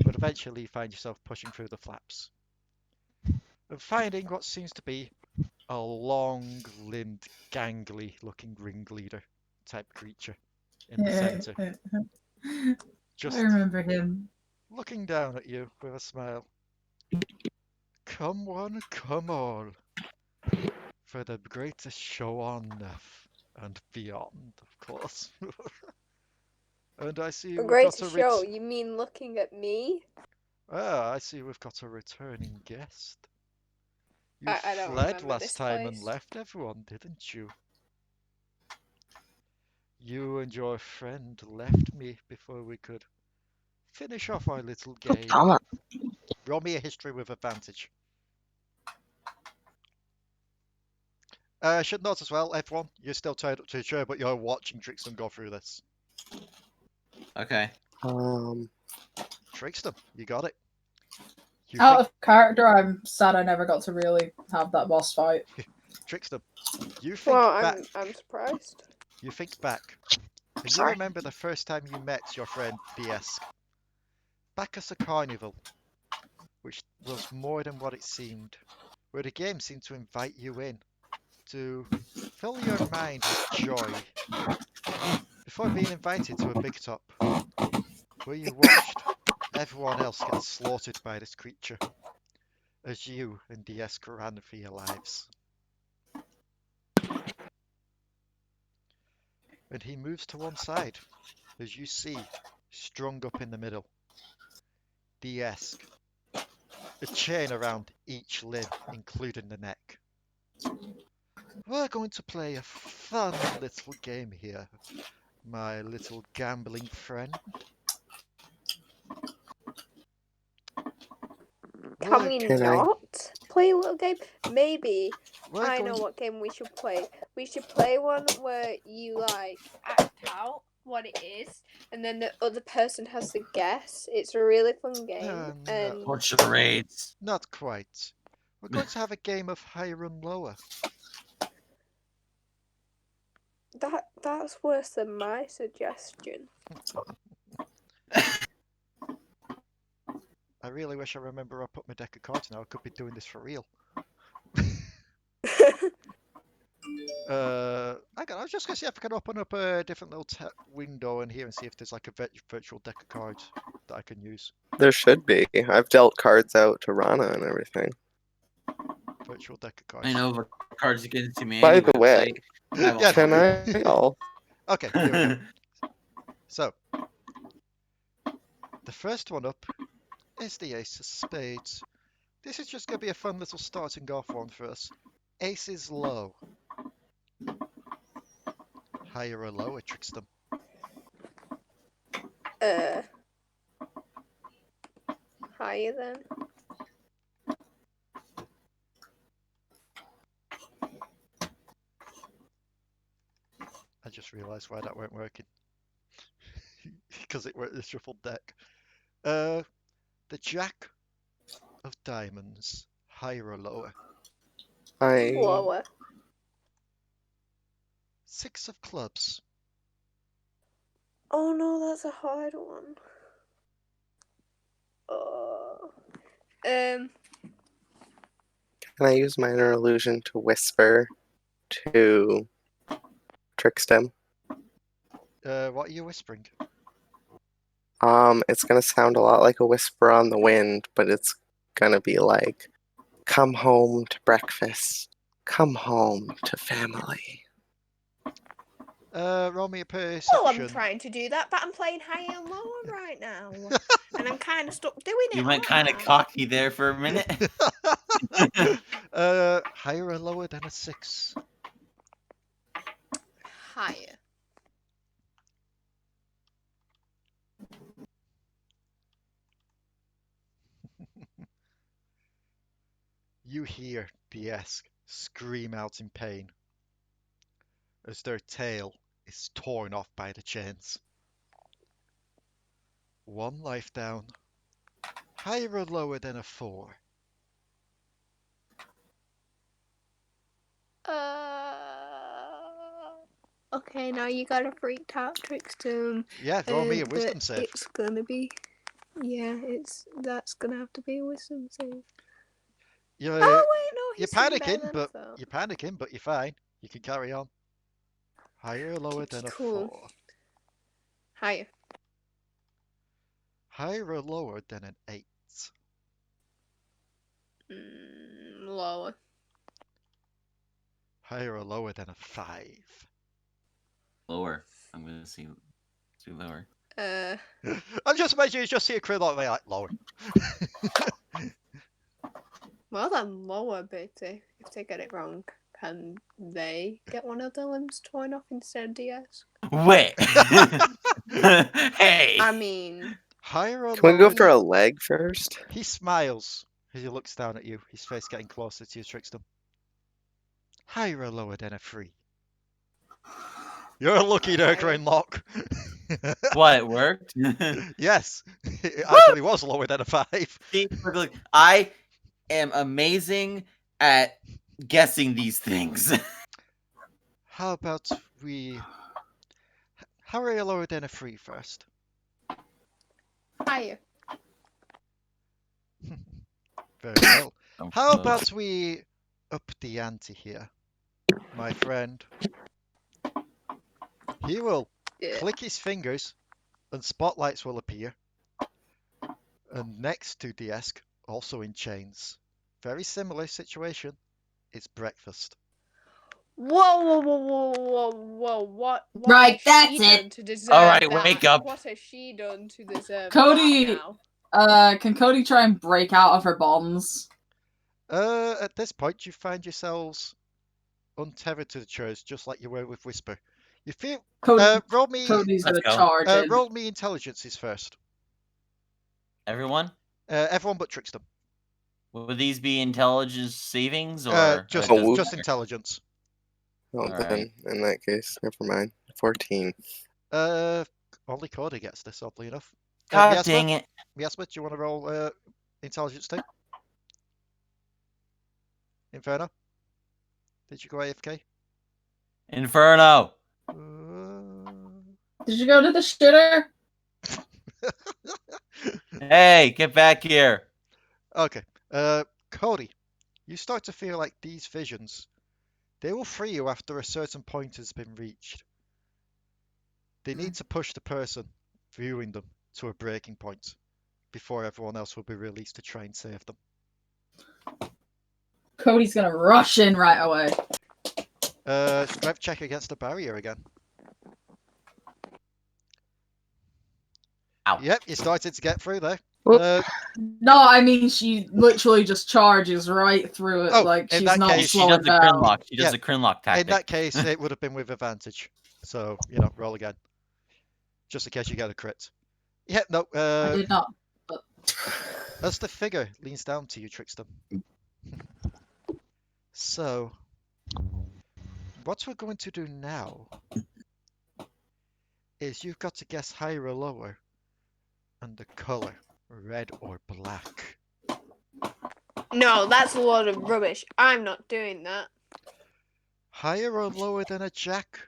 But eventually you find yourself pushing through the flaps, and finding what seems to be a long-limbed, gangly-looking ringleader type creature in the center, just I remember him. looking down at you with a smile. Come one, come all, for the greatest show on earth and beyond, of course. And I see A we've great got a show. You mean looking at me? I see we've got a returning guest. You I don't fled remember last this time and place. left everyone, didn't you? You and your friend left me before we could finish off our little game. Damn it. Roll me a history with advantage. Should note as well, everyone, you're still tied up to a chair, but you're watching Trickstem go through this. okay. Trickstem, you got it. You Out think, of character, I'm sad I never got to really have that boss fight. Trickstem, you think Well, back. I'm surprised. You think back. And you Sorry. remember the first time you met your friend DS. Back at the carnival, which was more than what it seemed, where the game seemed to invite you in, to fill your mind with joy, before being invited to a big top, where you watched everyone else get slaughtered by this creature, as you and Diaz ran for your lives. And he moves to one side, as you see, strung up in the middle, Diaz, a chain around each limb, including the neck. We're going to play a fun little game here, my little gambling friend. Can we Can I- not play a little game? Maybe. We're I know going- what game we should play. We should play one where you like act out what it is, and then the other person has to guess. It's a really fun game. No. And Or charades. Not quite. We're going to have a game of higher and lower. that's worse than my suggestion. I really wish I remember I put my deck of cards now. I could be doing this for real. I was just gonna see if I can open up a different little window in here and see if there's like a virtual deck of cards that I can use. There should be. I've dealt cards out to Ranna and everything. Virtual deck of cards. I know what cards you get into me. By the way, Yeah, can I? Oh, Okay, here we go. So, the first one up is the Ace of Spades. This is just going to be a fun little starting off one for us. Ace is low. Higher or lower, Trickstem? Higher then. I just realised why that weren't working. Because it weren't the shuffled deck. The Jack of Diamonds. Higher or lower? Lower. Six of Clubs. Oh no, that's a hard one. can I use minor illusion to whisper to Trickstem? What are you whispering? It's gonna sound a lot like a whisper on the wind, but it's gonna be like, "Come home to breakfast. Come home to family." Roll me a perception. Well, I'm trying to do that, but I'm playing higher and lower right now. And I'm kind of stuck doing it. You went aren't kind of I? cocky there for a minute. Higher or lower than a 6? Higher. You hear Diaz scream out in pain as their tail is torn off by the chains. 1 life down. Higher or lower than a 4? Okay, now you got a freaked out Trickstem. Yeah, roll me a but wisdom save. It's gonna be. Yeah, that's gonna have to be a wisdom save. You're, Oh wait, no, you're he's doing better panicking, than I but thought. you're panicking, but you're fine. You can carry on. Higher or lower than a Cool. 4? Higher. Higher or lower than an 8? Lower. Higher or lower than a 5? Lower. I'm gonna see lower. I'm just imagining you just see a Krinlok and they're like, lower. Well then, lower, Betty. If they get it wrong, can they get one of the limbs torn off instead of DS? Wait. Hey. I mean, Higher or Can we go lower? for a leg first? He smiles as he looks down at you, his face getting closer to you, Trickstem. Higher or lower than a 3? You're lucky there, Higher. Krinlok. What? It worked. Yes, it actually was lower than a 5. See, look, I am amazing at guessing these things. How about we... Higher or lower than a 3 first? higher. Very well. How about we up the ante here, my friend? He will Yeah. click his fingers and spotlights will appear. And next to the desk, also in chains, very similar situation. It's breakfast. Whoa, whoa, whoa, whoa, whoa, whoa! What Right, has she that's it. done to deserve All right, that? wake up. What has she done to deserve Codi- that now? Can Cody try and break out of her bonds? At this point, you find yourselves untethered to the chairs, just like you were with Whisper. You feel. Roll me. Cody's Let's gonna go. charge in. Roll me intelligences first. Everyone? Everyone but Trickstem. Would these be intelligence savings or Just Oh, doesn't just matter? intelligence. Well, All then, right. in that case, never mind. 14. Only Codi gets this, oddly enough. God Miasma? dang it. Miasma, do you want to roll intelligence too? Inferno? Did you go AFK? Inferno. Did you go to the shitter? Hey, get back here. Okay. Codi, you start to feel like these visions, they will free you after a certain point has been reached. They need to push the person viewing them to a breaking point before everyone else will be released to try and save them. Cody's gonna rush in right away. Strength check against the barrier again. Ow. Yep, you started to get through there. Whoop. No, I mean she literally just charges right through it. Oh, like in she's that not case- She slowing does a down. Krinlok. She does Yeah. a Krinlok tactic. In that case, it would have been with advantage. So, roll again. Just in case you get a crit. Yeah, no, I did not. But... as the figure leans down to you, Trickstem. So, what we're going to do now is you've got to guess higher or lower and the color, red or black. No, that's a lot of rubbish. I'm not doing that. Higher or lower than a jack?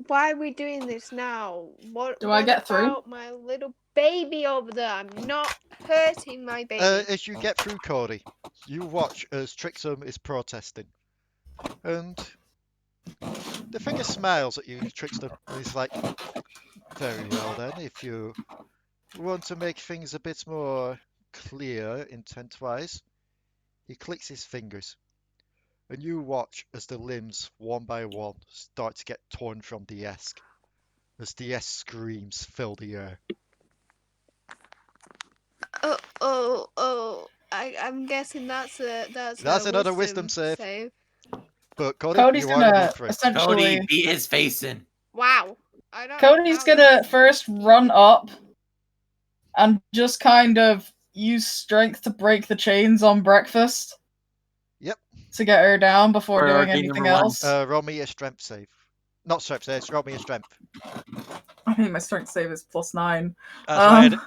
Why are we doing this now? What Do I get through? about my little baby over there? I'm not hurting my baby. As you get through, Cody, you watch as Trickstem is protesting. And the figure smiles at you, Trickstem. And he's like, very well then, if you want to make things a bit more clear intent-wise. He clicks his fingers. And you watch as the limbs, one by one, start to get torn from the Esk. As the Esk screams fill the air. I'm guessing that's another wisdom save. But Cody, Cody's you are gonna moving through. essentially. Cody, beat his face in. Wow. I don't Cody's how gonna this- first run up and just kind of use strength to break the chains on breakfast. Yep. To get her down before Priority doing anything number one. else. Roll me a strength save. Not strength save, roll me a strength. I mean, my strength save is +9.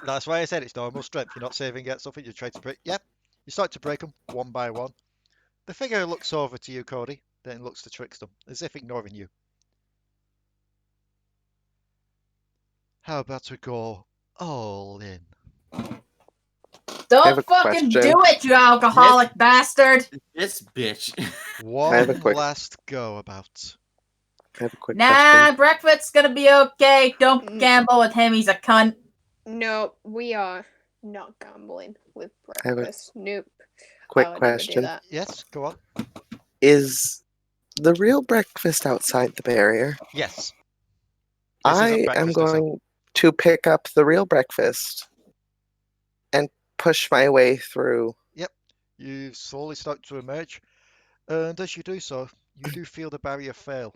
That's why I said it's normal strength. You're not saving at something, you're trying to break. Yep. You start to break them one by one. The figure looks over to you, Cody, then looks to Trickstem, as if ignoring you. How about we go all in? I have a Don't fucking question. do it, you alcoholic bastard! This bitch. One a quick- last go about. I have a quick Nah, question. breakfast's gonna be okay. Don't Mm. gamble with him, he's a cunt. No, we are not gambling with I have a breakfast. Nope. Quick I would never do question. that. Yes, go on. Is the real breakfast outside the barrier? Yes. This isn't I am breakfast, is it? going to pick up the real breakfast and push my way through. You slowly start to emerge, and as you do so, you do feel the barrier fail.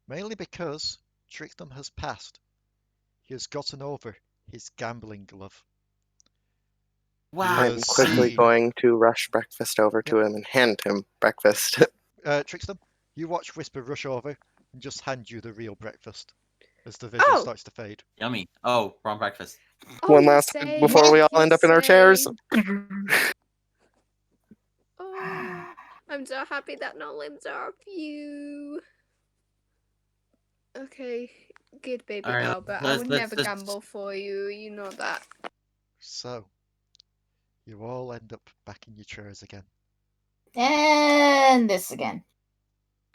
Mainly because Trickstem has passed. He has gotten over his gambling glove. Wow. I'm quickly see. going to rush breakfast over to him and hand him breakfast. Trickstem, you watch Whisper rush over and just hand you the real breakfast as the vision Oh. starts to fade. Yummy. Oh, wrong breakfast. One you're last time saying- before we all end up in our chairs. Oh, I'm so happy that no limbs are of you. Okay, good baby All right, Albert. I let's- would let's- never let's- gamble for you. You know that. So, you all end up back in your chairs again. And this again.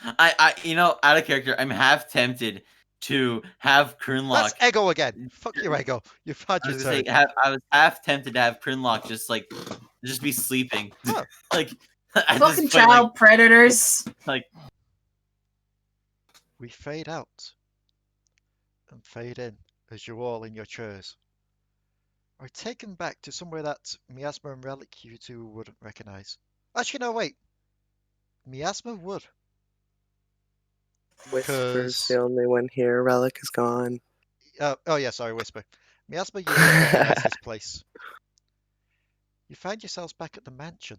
Out of character, I'm half tempted to have Krinlok. That's ego again. Fuck your ego. You've had I your was gonna turn. say, I was half tempted to have Krinlok just be sleeping, Huh. like at Fucking this point, child predators. like We fade out and fade in as you all in your chairs are taken back to somewhere that Miasma and Relic you two wouldn't recognize. Actually, no, wait. Miasma would. Whisper's 'Cause- the only one here. Relic is gone. Oh yeah, sorry, Whisper. Miasma, you would recognize this place. You find yourselves back at the mansion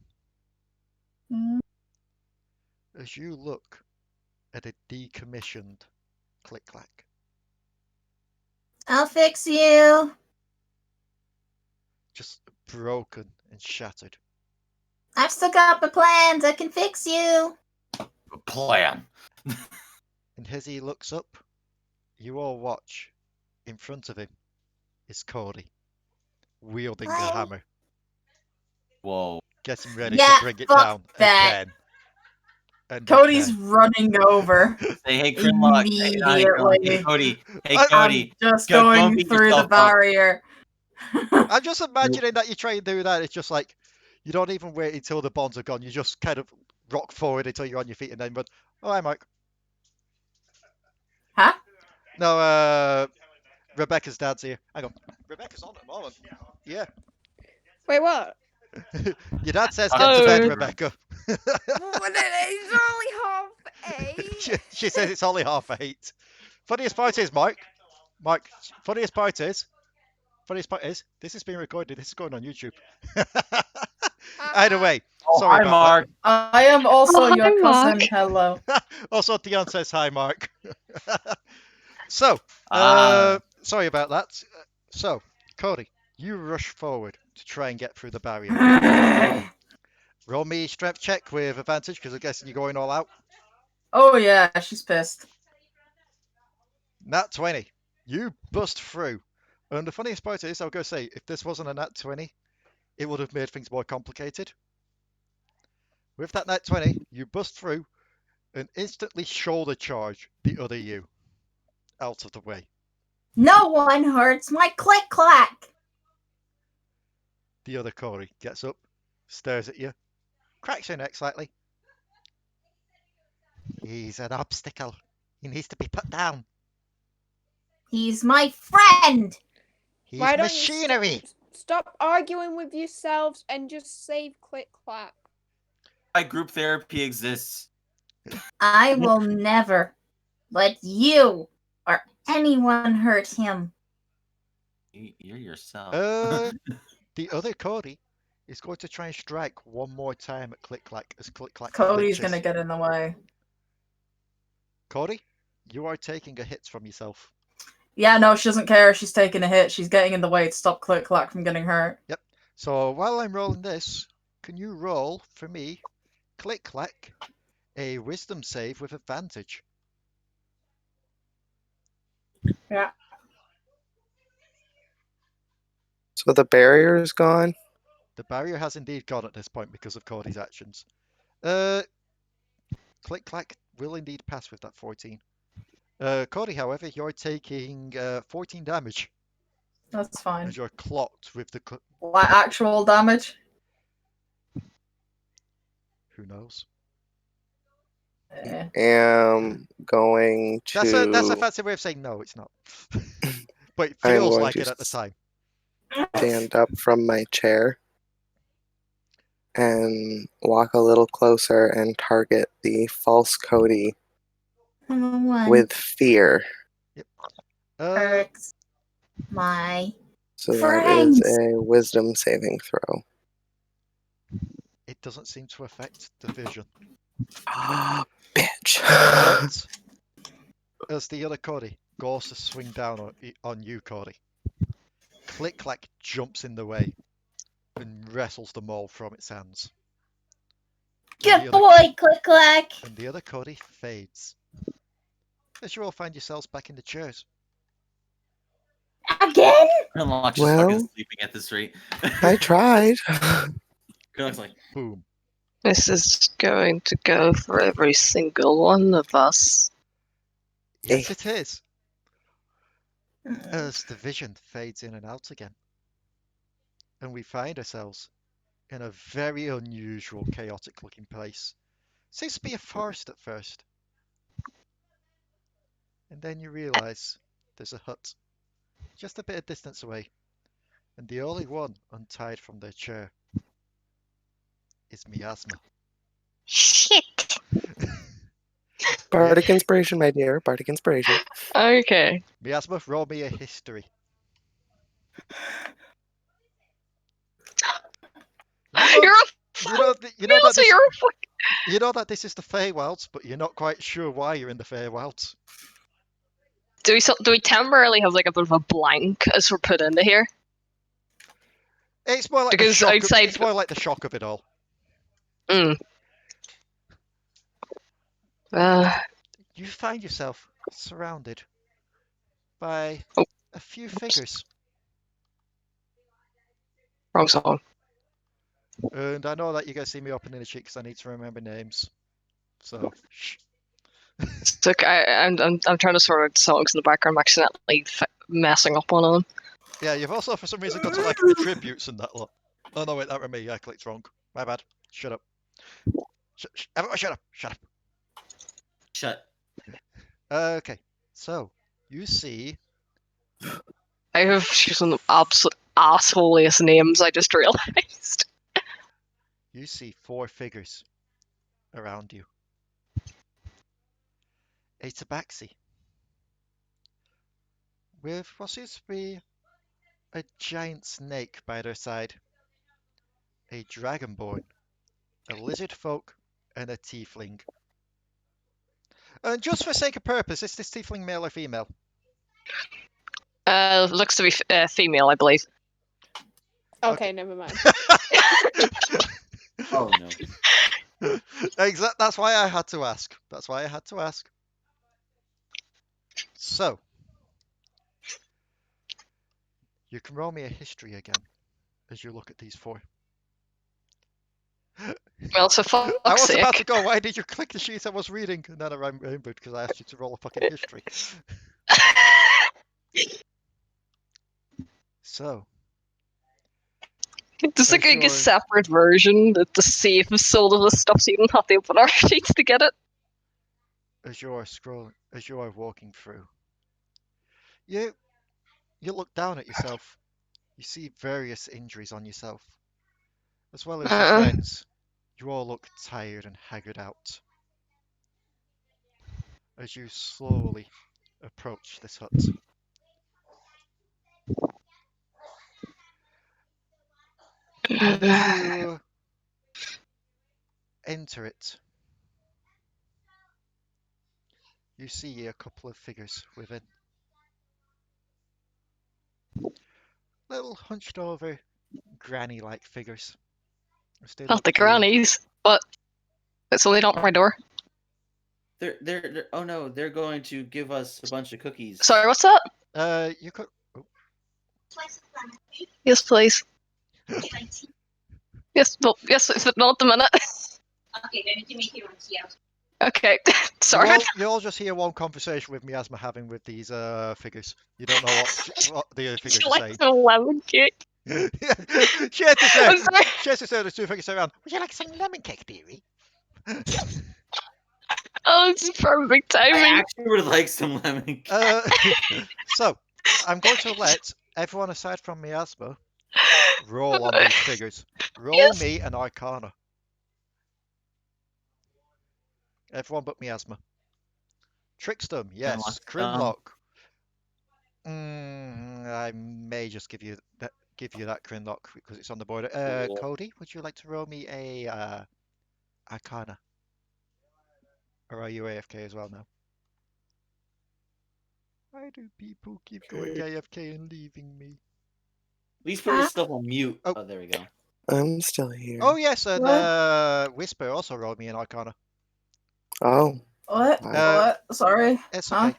as you look at a decommissioned Click-Clack. I'll fix you. Just broken and shattered. I've still got my plans. I can fix you. plan. And as he looks up, you all watch. In front of him is Codi, wielding a Hi. hammer, Whoa. getting ready Yeah, to bring it fuck down that. again. And Cody's again. running over. Say, hey, Krinlok. Hey, Immediately. Cody. Hey, I- Cody. Just Go going beat through the yourself up. barrier. I'm just imagining that you try and do that. It's just like you don't even wait until the bonds are gone. You just kind of rock forward until you're on your feet and then run. Oh, hi, Mike. Huh? No, Rebecca's dad's here. Hang on. Rebecca's on at the moment. Yeah. Wait, what? Your dad says get to bed, Oh. Rebecca. Well, it's only 8:30. she says it's only 8:30. Funniest part is, Mike, funniest part is, this is being recorded. This is going on YouTube. Either way, Oh, sorry hi, about Mark. I am also Oh, hi, your cousin. Mark. Hello. that. Also, Dion says hi, Mark. So, sorry about that. So, Cody, you rush forward to try and get through the barrier. Roll me strength check with advantage because I'm guessing you're going all out. Oh yeah, she's pissed. Nat 20. You bust through. And the funniest part is, I was going to say, if this wasn't a nat 20, it would have made things more complicated. With that nat 20, you bust through and instantly shoulder charge the other you out of the way. No one hurts my click clack. The other Corey gets up, stares at you, cracks your neck slightly. He's an obstacle. He needs to be put down. He's my friend. He's Why don't you machinery. Stop arguing with yourselves and just save Click Clack. Why group therapy exists. I will never let you or anyone hurt him. You're yourself. The other Cody is going to try and strike one more time at Click-Clack as Click-Clack Cody's glitches. gonna get in the way. Cody, you are taking a hit from yourself. Yeah, no, she doesn't care if she's taking a hit. She's getting in the way to stop Click Clack from getting hurt. So while I'm rolling this, can you roll for me, Click-Clack, a wisdom save with advantage? Yeah. So the barrier is gone. The barrier has indeed gone at this point because of Cody's actions. Click-Clack will indeed pass with that 14. Cody, however, you're taking 14 damage That's fine. as you're clocked with the... Like actual damage? Who knows? Yeah. Am going to. That's a fancy way of saying no, it's not. But it I'm feels going like to it at the time. stand up from my chair and walk a little closer and target the false Cody with fear. Hurts my So that friends. is a wisdom saving throw. It doesn't seem to affect the vision. Ah, bitch. But as the other Cody goes to swing down on you, Cody, Click-Clack jumps in the way and wrestles the maul from its hands. And Good boy, Click Clack. And the other Cody fades. As you all find yourselves back in the chairs. Again? Krinlok's just Well, fucking sleeping at this rate. I tried. Krinlok's like, Boom. This is going to go for every single one of us. Yes, it is. as the vision fades in and out again. And we find ourselves in a very unusual, chaotic looking place. Seems to be a forest at first. And then you realise there's a hut just a bit of distance away. And the only one untied from their chair is Miasma. Shit. Bardic inspiration, my dear. Bardic inspiration. Okay. Miasma, roll me a history. You're a You know that also this, you're a fuck. you know that this is the Feywilds, but you're not quite sure why you're in the Feywilds. Do we temporarily have like a bit of a blank as we're put into here? It's more like Because the shock. outside- It's more like the shock of it all. Mm. You find yourself surrounded by Oh. a few figures, Wrong song. and I know that you're gonna see me opening the cheek because I need to remember names. So, shh. It's like I'm trying to sort out songs in the background. I'm accidentally messing up one of them. Yeah, you've also for some reason got to like attributes and that lot. Oh no, wait, that was me. I clicked wrong. My bad. Shut up. Everyone, shut up. Shut up. Shut. Okay, so you see. I have some absolute assholiest names. I just realized. You see 4 figures around you. A Tabaxi with what seems to be a giant snake by their side, a dragonborn, a lizard folk, and a tiefling. And just for sake of purpose, is this tiefling male or female? Looks to be female, I believe. Okay, never mind. Oh no. That's why I had to ask. That's why I had to ask. So, you can roll me a history again as you look at these 4. Well, so I fuck's was about to sake. go, why did you click the sheet I was reading? And then I remembered because I asked you to roll a fucking history. So, There's like a Sure. separate version that the save is sold of this stuff, so you don't have to open our sheets to get it. as you are scrolling, as you are walking through, you look down at yourself. You see various injuries on yourself, as well as your friends. You all look tired and haggard out. As you slowly approach this hut. And as you enter it, you see a couple of figures within. Little hunched over, granny-like figures. As they Not look the to you. grannies, but it's only not my door. They're oh no, they're going to give us a bunch of cookies. Sorry, what's that? You could. Oh, Yes, please. Yes, well, yes, but not at the minute. Okay, then you can make your own here. Okay, sorry. you all just hear one conversation with Miasma having with these figures. You don't know what the other figures She are saying. likes a lemon cake. She has to say. I'm sorry. She has to say the 2 figures around. Would you like some lemon cake, dearie? Oh, it's perfect I timing. actually would like some lemon cake. So, I'm going to let everyone aside from Miasma roll on these figures. Roll Yes. me an Arcana. Everyone but Miasma. Trickstem, yes. Krinlok. I may just give you that Krinlok because it's on the border. Cool. Codi, would you like to roll me a Arcana? Or are you AFK as well now? Why do people keep going AFK and leaving me? Please put yourself on mute. Oh. Oh, there we go. I'm still here. Oh yes, and What? Whisper also rolled me an Arcana. Oh. What? What? Sorry. It's Huh?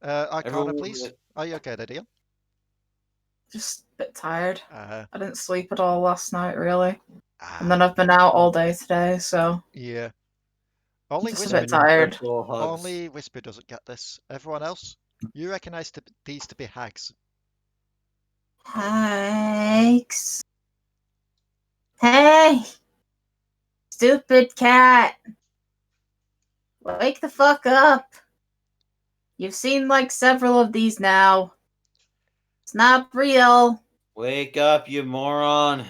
okay. Arcana, Everyone- please. Are you okay there, Dion? Just a bit tired. Uh, I didn't sleep at all last night, really. ah, And then I've been out all day today, so yeah. Only just a Whisper, bit tired. Virtual hugs. only Whisper doesn't get this. Everyone else, You recognize these to be hags. Hags. Hey! Stupid cat! Wake the fuck up! You've seen like several of these now. It's not real. Wake up, you moron.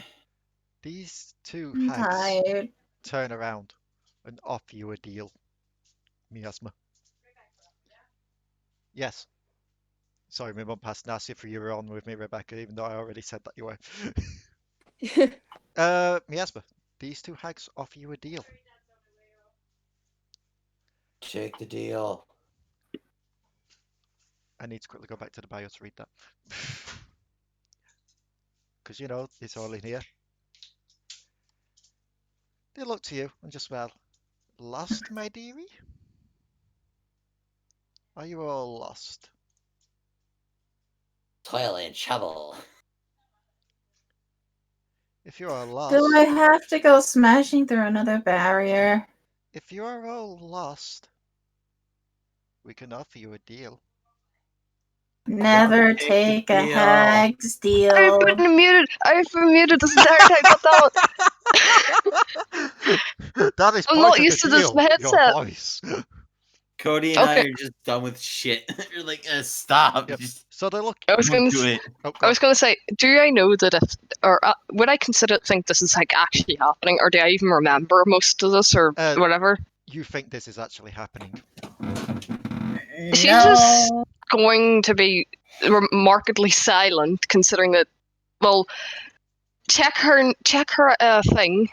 These two I'm hags tired. turn around and offer you a deal. Miasma. Yes. Sorry, my mum passed and asked if you were on with me, Rebecca, even though I already said that you were. Miasma, these two hags offer you a deal. Take the deal. I need to quickly go back to the bio to read that. Because, you know, it's all in here. They look to you and just, well, lost, my dearie? Are you all lost? Toil and trouble. If you are Do lost, I have to go smashing through another barrier? if you are all lost, we can offer you a deal. Never take the take a deal. hag's deal. I've been muted. I've been muted this entire time. What the hell? That is I'm part not of used the to this deal, your headset. voice. Cody and I Okay. are just done with shit. You're like, stop. Yep. Just So they look. I was don't gonna. do s- it. Oh, I was God. gonna say, do I know that if, or would I think this is like actually happening, or do I even remember most of this, or whatever? You think this is actually happening? She's just going to be markedly silent, considering that. Well, check her thing.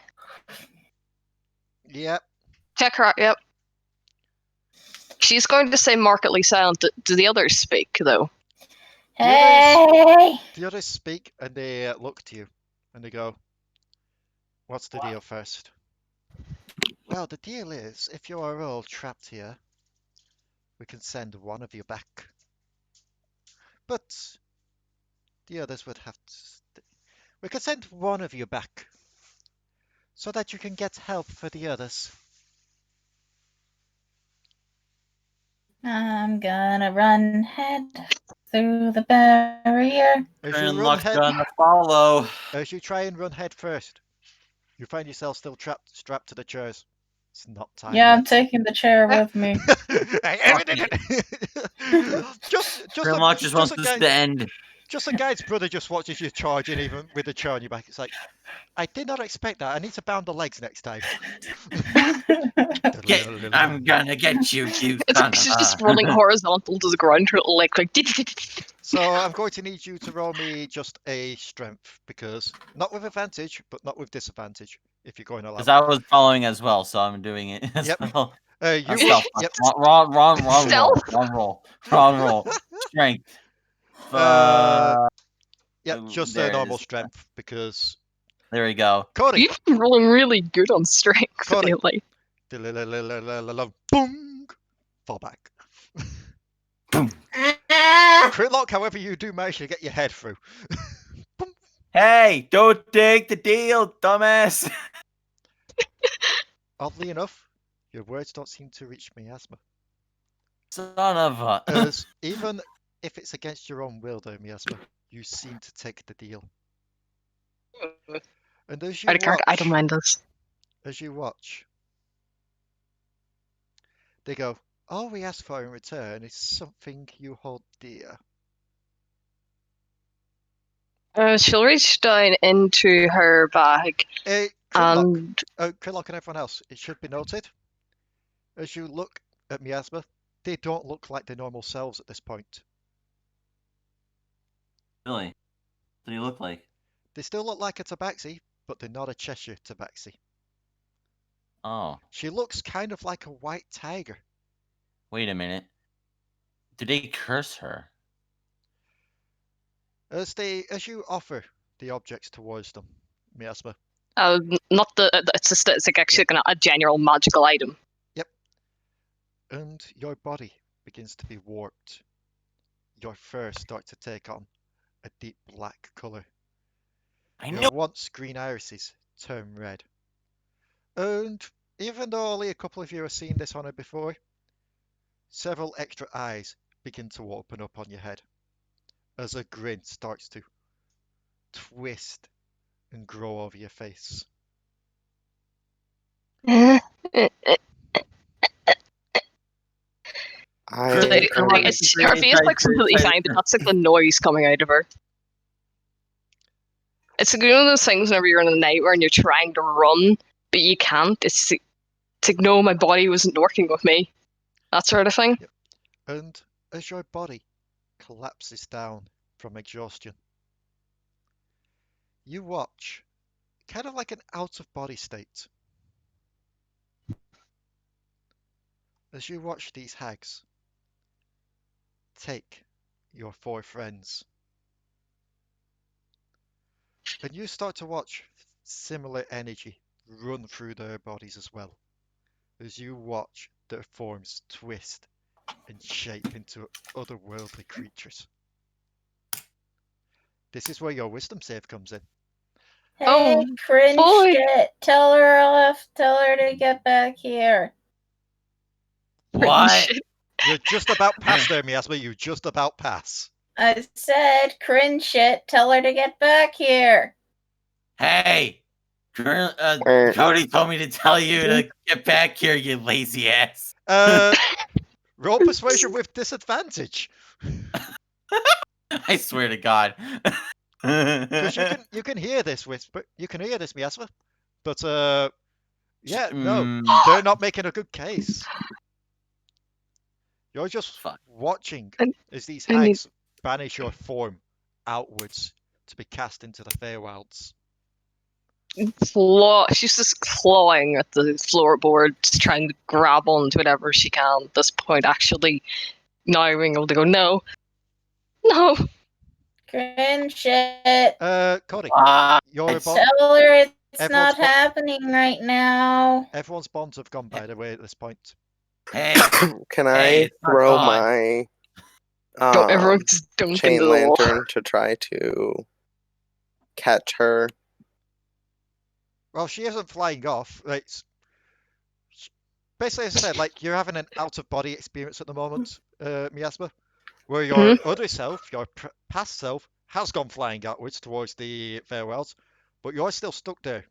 Yep. Check her. Yep. She's going to say markedly silent. Do the others speak though? Hey! The others speak and they look to you and they go, "What's the deal first?" Well, the deal is, if you are all trapped here, we can send one of you back. But the others would have to. We can send one of you back so that you can get help for the others. I'm gonna run head through the barrier. As you run Krinlok's head, gonna follow. as you try and run head first, you find yourself still strapped to the chairs. It's not time Yeah, yet. I'm taking the chair with me. just Krinlok just wants this to end. Just a guy's brother just watches you charging even with a chair on your back. It's like, I did not expect that. I need to bound the legs next time. I'm gonna get you, you It's son like she's of just a- running horizontal to the ground, like. So I'm going to need you to roll me just a strength, because not with advantage, but not with disadvantage, if you're going all Because out. I was following as well, so I'm doing it as Yep. well. You Stealth. yep. Wrong roll. Stealth? Wrong roll. Strength. Yep, just There a it normal is. strength, because There we go. Codi. You've been rolling really good on strength Codi. lately. Boom. Fall back. Krinlok, however, you do manage to get your head through. Hey, don't take the deal, dumbass. Oddly enough, your words don't seem to reach Miasma. Son of a. As even if it's against your own will, though, Miasma, you seem to take the deal. And as you I don't mind this. watch, they go, all we ask for in return is something you hold dear. She'll reach down into her bag Krinlok, and Krinlok and everyone else, it should be noted, as you look at Miasma, they don't look like their normal selves at this point. Really? What do you look like? They still look like a Tabaxi, but they're not a Cheshire Tabaxi. Oh, She looks kind of like a white tiger. wait a minute. Did they curse her? As you offer the objects towards them, Miasma, not the. It's like actually a general magical item. and your body begins to be warped. Your fur starts to take on a deep black color. I Your know. once green irises turn red. And even though only a couple of you have seen this on her before, several extra eyes begin to open up on your head as a grin starts to twist and grow over your face. I Her face looks completely fine, but that's like the noise coming out of her. It's like one of those things whenever you're in a nightmare and you're trying to run, but you can't. It's like no, my body wasn't working with me. That sort of thing. Yep. And as your body collapses down from exhaustion, you watch, kind of like an out-of-body state, as you watch these hags take your 4 friends. And you start to watch similar energy run through their bodies as well, as you watch their forms twist and shape into otherworldly creatures. This is where your wisdom save comes in. Hey, Oh, cringe boy. shit. Tell her to get back here. What? You're just about past there, Miasma. You just about pass. I said cringe shit. Tell her to get back here. Hey, Cody told me to tell you to get back here, you lazy ass. Roll persuasion with disadvantage. I swear to God. Because you can hear this whisper. You can hear this, Miasma. But yeah, no, they're not making a good case. You're just watching as these hags banish your form outwards to be cast into the Feywilds. She's just clawing at the floorboards, trying to grab onto whatever she can at this point, actually now being able to go, no. Cringe shit. Codi, Tell her it's not happening right now. Everyone's bonds have gone, by the way, at this point. Hey, can I throw my chain lantern to try to catch her? Well, she isn't flying off. Basically, as I said, like you're having an out-of-body experience at the moment, Miasma, where your other self, your past self, has gone flying outwards towards the Farewells, but you're still stuck there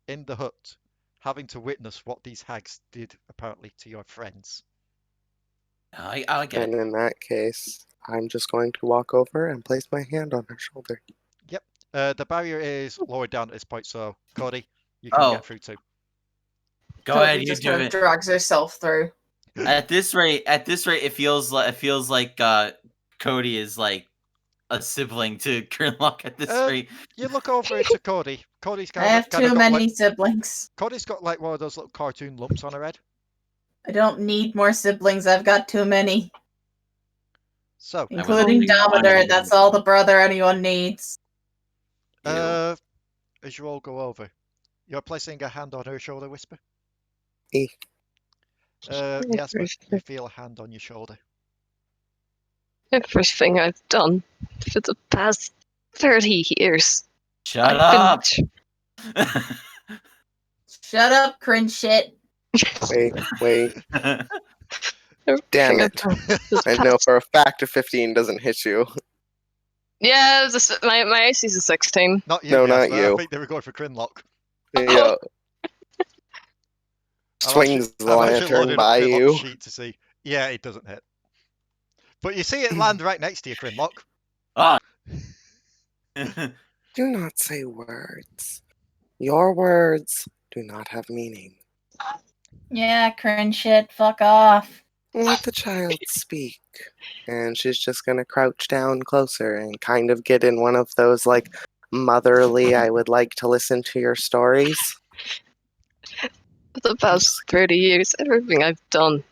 in the hut, having to witness what these hags did apparently to your friends. I get And it. in that case, I'm just going to walk over and place my hand on her shoulder. Yep. The barrier is lowered down at this point, so Codi, you can get through too. Go ahead, you just do it. drags herself through. At this rate, it feels like Cody is like a sibling to Krinlok at this rate. You look over to Codi. Cody's I have too many siblings. Cody's got like one of those little cartoon lumps on her head. I don't need more siblings. I've got too many. So, including Damadur, that's all the brother anyone needs. As you all go over, you're placing a hand on her shoulder, Whisper. Yes, but you feel a hand on your shoulder. Everything I've done for the past 30 years. Shut up! Shut up, cringe shit. Wait. Damn it. I know for a fact a 15 doesn't hit you. Yeah, my AC is a 16. Not you, no, yes, not you. I think they were going for Krinlok. Yeah. Swings the lantern by you. Sheet to see. Yeah, it doesn't hit. But you see it land right next to you, Krinlok. Do not say words. Your words do not have meaning. Yeah, cringe shit, fuck off. Let the child speak. And she's just gonna crouch down closer and kind of get in one of those, like, motherly, I would like to listen to your stories. For the past 30 years, everything I've done,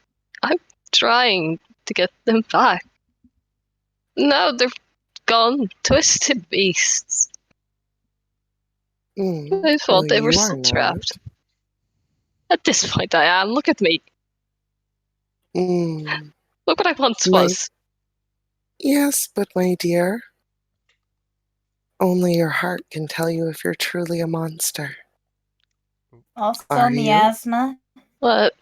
I'm trying to get them back. Now they're gone, twisted beasts. I thought they were still trapped. At this point I am. Look at me. Look what I once was. Yes, but my dear, only your heart can tell you if you're truly a monster. Also, miasma. What?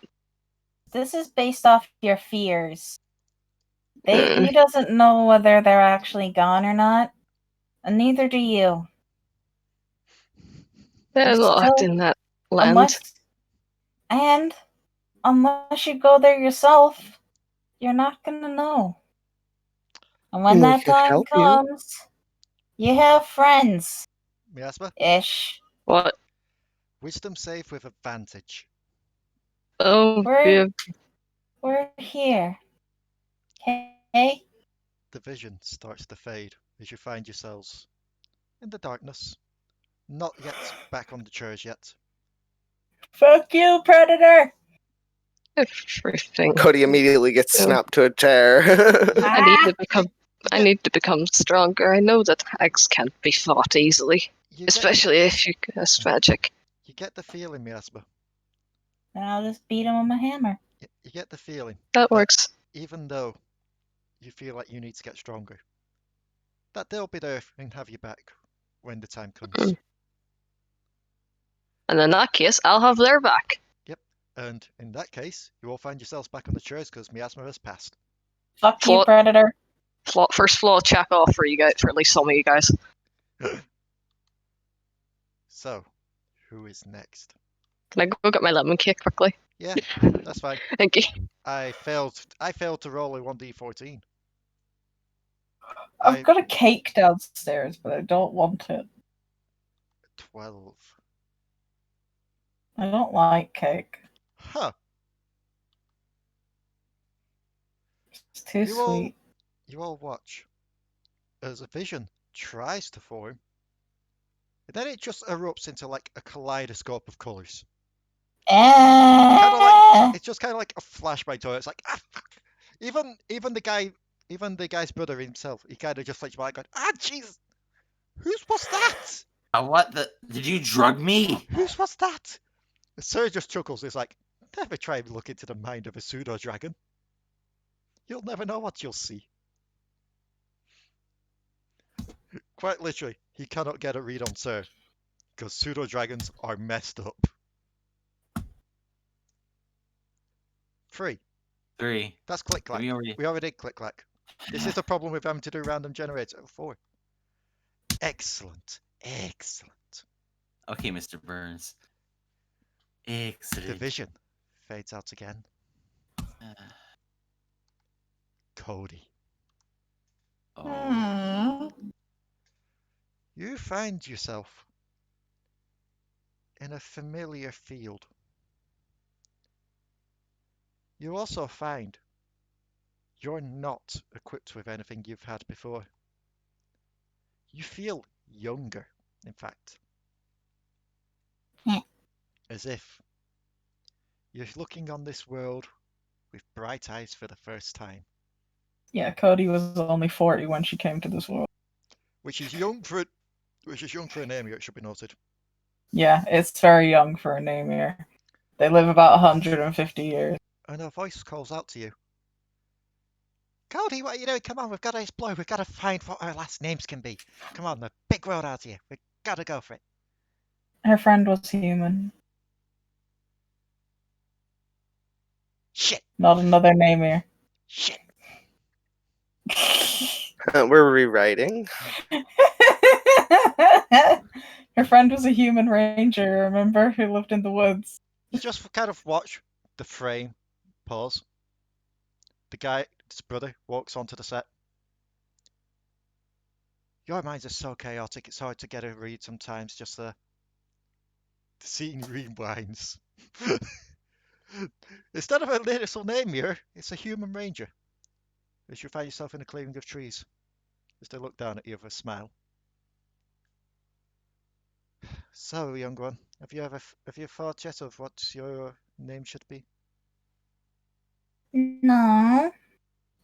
This is based off your fears. He doesn't know whether they're actually gone or not, and neither do you. There's a lot Still- in that land. Unless you go there yourself, you're not gonna know. And when We that could time help you. comes, you have friends. Miasma, Ish. What? wisdom save with advantage. Oh, We're- yeah. We're here. Okay? The vision starts to fade as you find yourselves in the darkness. Not yet back on the chairs yet. Fuck you, Predator! Everything. Codi immediately gets Oh. snapped to a chair. I need to become stronger. I know that hags can't be fought easily, You especially if you cast magic. get the feeling, Miasma. And I'll just beat him with my hammer. You get the feeling That works. even though you feel like you need to get stronger, that they'll be there and have you back when the time comes. Mm. And in that case, I'll have their back. And in that case, you all find yourselves back on the chairs because Miasma has passed. Fuck you, What? Predator. First floor check off for you guys, for at least some of you guys. So, who is next? Can I go get my lemon cake quickly? Yeah, that's fine. Thank you. I failed to roll a 1d14. I've got a cake downstairs, but I don't want it. 12. I don't like cake. Huh. It's too You all- sweet. You all watch as a vision tries to form, and then it just erupts into like a kaleidoscope of colours. It's just kind of like a flashbang to it. It's like, ah, fuck. Even the guy's brother himself, he kind of just flinched back, going, ah, Jesus, whose was that? What the? Did you drug me? Whose was that? The Sir just chuckles. It's like, never try and look into the mind of a pseudo dragon. You'll never know what you'll see. Quite literally, he cannot get a read on Sir, because pseudo dragons are messed up. 3. 3. That's click clack. We already- We already did click clack. This is the problem with having to do random generator. 4. Excellent. Excellent. Okay, Mr. Burns. Excellent. The vision fades out again. Uh, Codi. oh. You find yourself in a familiar field. You also find you're not equipped with anything you've had before. You feel younger, in fact. As if you're looking on this world with bright eyes for the first time. Yeah, Codi was only 40 when she came to this world. Which is young for a name here, it should be noted. Yeah, it's very young for a name here. They live about 150 years. And a voice calls out to you. Codi, what are you doing? Come on, we've got to explore. We've got to find what our last names can be. Come on, the big road out here. We've got to go for it. Her friend was human. Shit. Not another name here. Shit. We're rewriting. Her friend was a human ranger, remember? Who lived in the woods. You just kind of watch the frame pause. The guy, his brother, walks onto the set. Your minds are so chaotic, it's hard to get a read sometimes, just the scene rewinds. Instead of a little name here, it's a human ranger. As you find yourself in a clearing of trees. As they look down at you with a smile. So, young one, have you thought yet of what your name should be? No,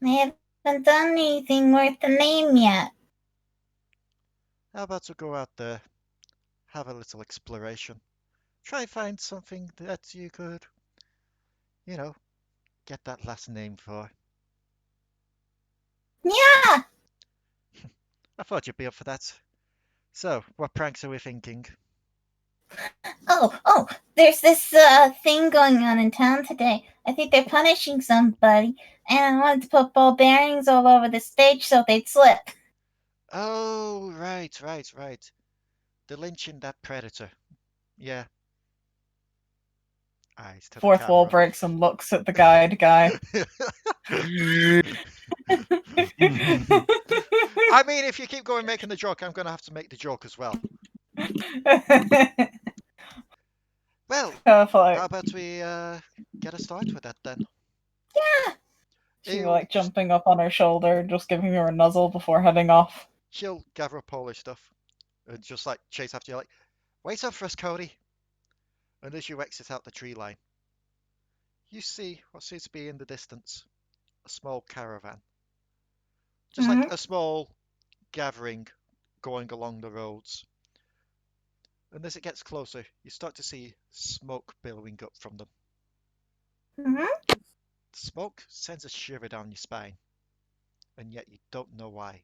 I haven't done anything worth the name yet. How about to go out there, have a little exploration, try and find something that you could, get that last name for. Yeah, I thought you'd be up for that. So, what pranks are we thinking? oh, there's this thing going on in town today. I think they're punishing somebody, and I wanted to put ball bearings all over the stage so they'd slip. Oh, right. They're lynching that predator. Yeah. Eyes to the Fourth wall camera. breaks and looks at the guide guy. I mean, if you keep going making the joke, I'm going to have to make the joke as well. Well, how about we get a start with that then? Yeah. She like jumping up on her shoulder, just giving her a nuzzle before heading off. She'll gather up all her stuff and just like chase after you, like, wait up for us, Codi. And as you exit out the tree line, you see what seems to be in the distance a small caravan. Just like a small gathering going along the roads. And as it gets closer, you start to see smoke billowing up from them. The smoke sends a shiver down your spine, and yet you don't know why.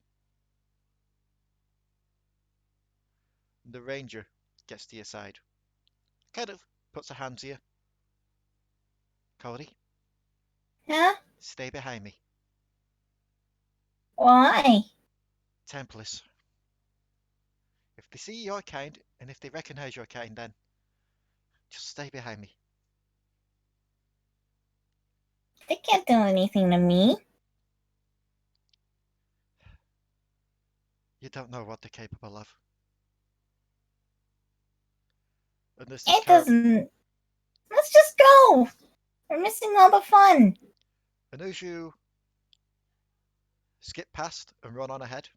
And the ranger gets to your side, kind of puts a hand to you. Codi, Huh? stay behind me. Why? Templars. If they see your kind, and if they recognize your kind, then just stay behind me. They can't do anything to me. You don't know what they're capable of. And this It doesn't. Let's just go. We're missing all the fun. And as you skip past and run on ahead,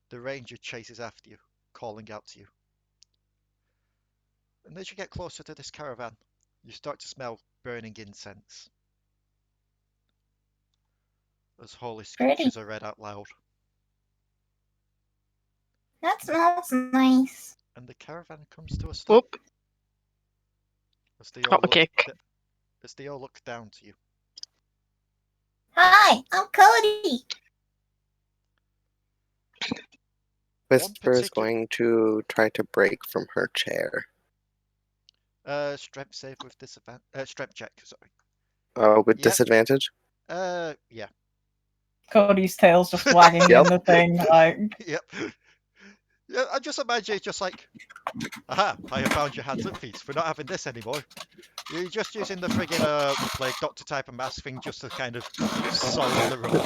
the ranger chases after you, calling out to you. And as you get closer to this caravan, you start to smell burning incense. As holy scriptures are read out loud. That smells nice. And the caravan comes to a stop. As they all look down to you. Hi, I'm Codi. Whisper is going to try to break from her chair. Strength save with disadvantage. Strength check, sorry. Oh, with disadvantage? Yeah. Cody's tail's just wagging in the thing, like. Yep. Yeah, I just imagine it's just like, aha, I have found your hands and feet. We're not having this anymore. You're just using the friggin' like Doctor Type and Mask thing just to kind of solve the rope.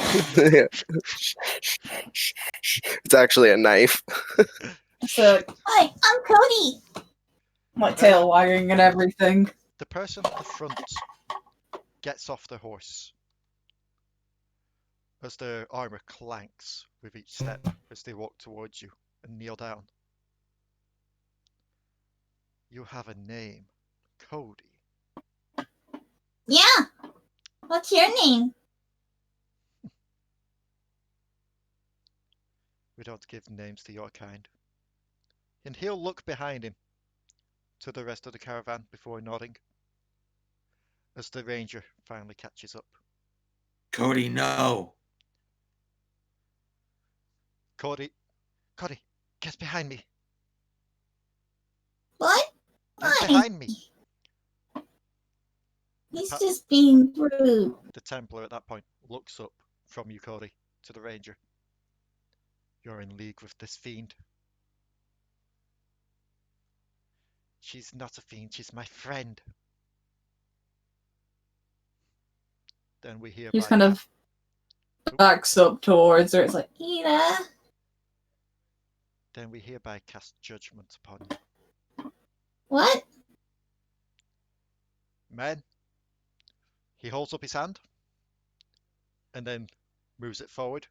It's actually a knife. So, hi, I'm Codi. My tail wagging and everything. The person at the front gets off the horse as their armor clanks with each step as they walk towards you and kneel down. You have a name, Codi. Yeah. What's your name? We don't give names to your kind. And he'll look behind him to the rest of the caravan before nodding as the ranger finally catches up. Codi, no. Codi, get behind me. What? Get behind me. He's just being rude. The Templar at that point looks up from you, Codi, to the ranger. You're in league with this fiend. She's not a fiend, she's my friend. Then we hear He's kind of backs up towards her. It's like, Ida. Then we hereby cast judgment upon you. What? Men. He holds up his hand and then moves it forward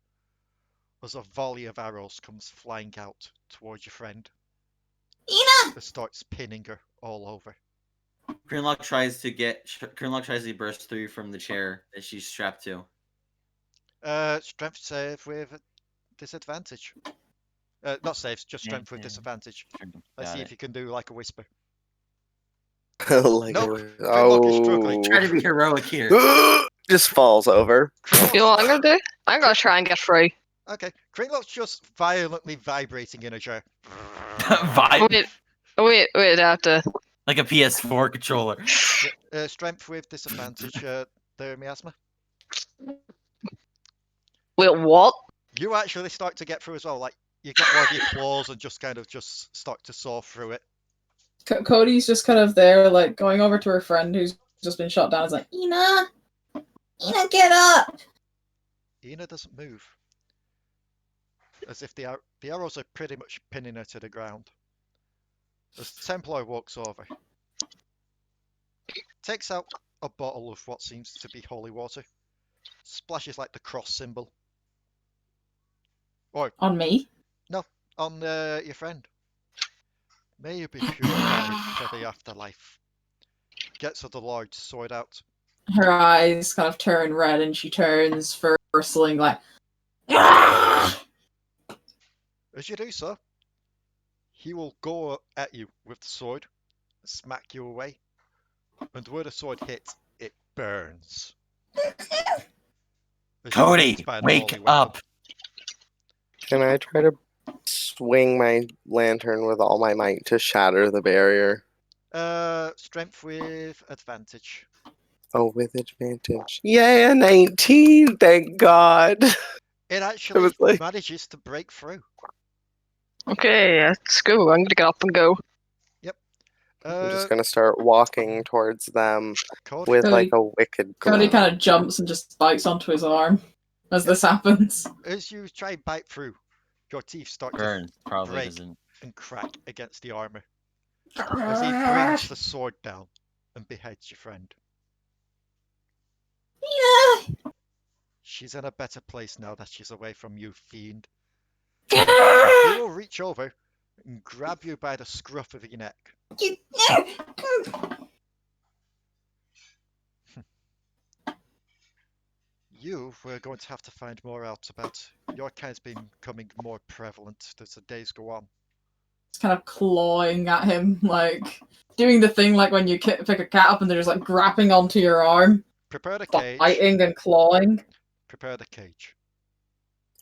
as a volley of arrows comes flying out towards your friend. Ina! It starts pinning her all over. Krinlok tries to burst through from the chair that she's strapped to. Strength save with disadvantage. Not saves, just strength with disadvantage. Let's see if you can do like a whisper. Like nope. Krinlok is struggling. Try to be heroic here. Just falls over. You know what I'm gonna do? I'm gonna try and get free. Okay. Krinlok's just violently vibrating in a chair. Wait, I have to. Like a PS4 controller. Strength with disadvantage, there, Miasma. Wait, what? You actually start to get through as well. Like, you get one of your claws and just kind of just start to saw through it. Cody's just kind of there, like, going over to her friend who's just been shot down. Is like, Ina, get up! Ina doesn't move. As if the arrows are pretty much pinning her to the ground. As the Templar walks over, takes out a bottle of what seems to be holy water, splashes like the cross symbol. Or on me. on your friend. May you be purified for the afterlife. Gets her the large sword out. Her eyes kind of turn red and she turns firstling like, "Ah!" As you do so, he will go at you with the sword, smack you away, and where the sword hits, it burns. As you're Cody, hit by an wake holy weapon. up. Can I try to swing my lantern with all my might to shatter the barrier? Strength with advantage. Oh, with advantage. Yeah, 19, thank God. It actually was like- manages to break through. Okay, let's go. I'm gonna get up and go. I'm just gonna start walking towards them Cody, with like Cody- a wicked Cody glow. kind of jumps and just bites onto his arm as this happens. as you try and bite through, your teeth start to Burn probably break doesn't. and crack against the armor. As he brings the sword down and beheads your friend. Ina! She's in a better place now that she's away from you, fiend. Ah! He will reach over and grab you by the scruff of your neck. You were going to have to find more out about your kind's becoming more prevalent as the days go on. It's kind of clawing at him, like doing the thing like when you pick a cat up and they're just like grabbing onto your arm, Prepare the cage. biting and clawing. Prepare the cage.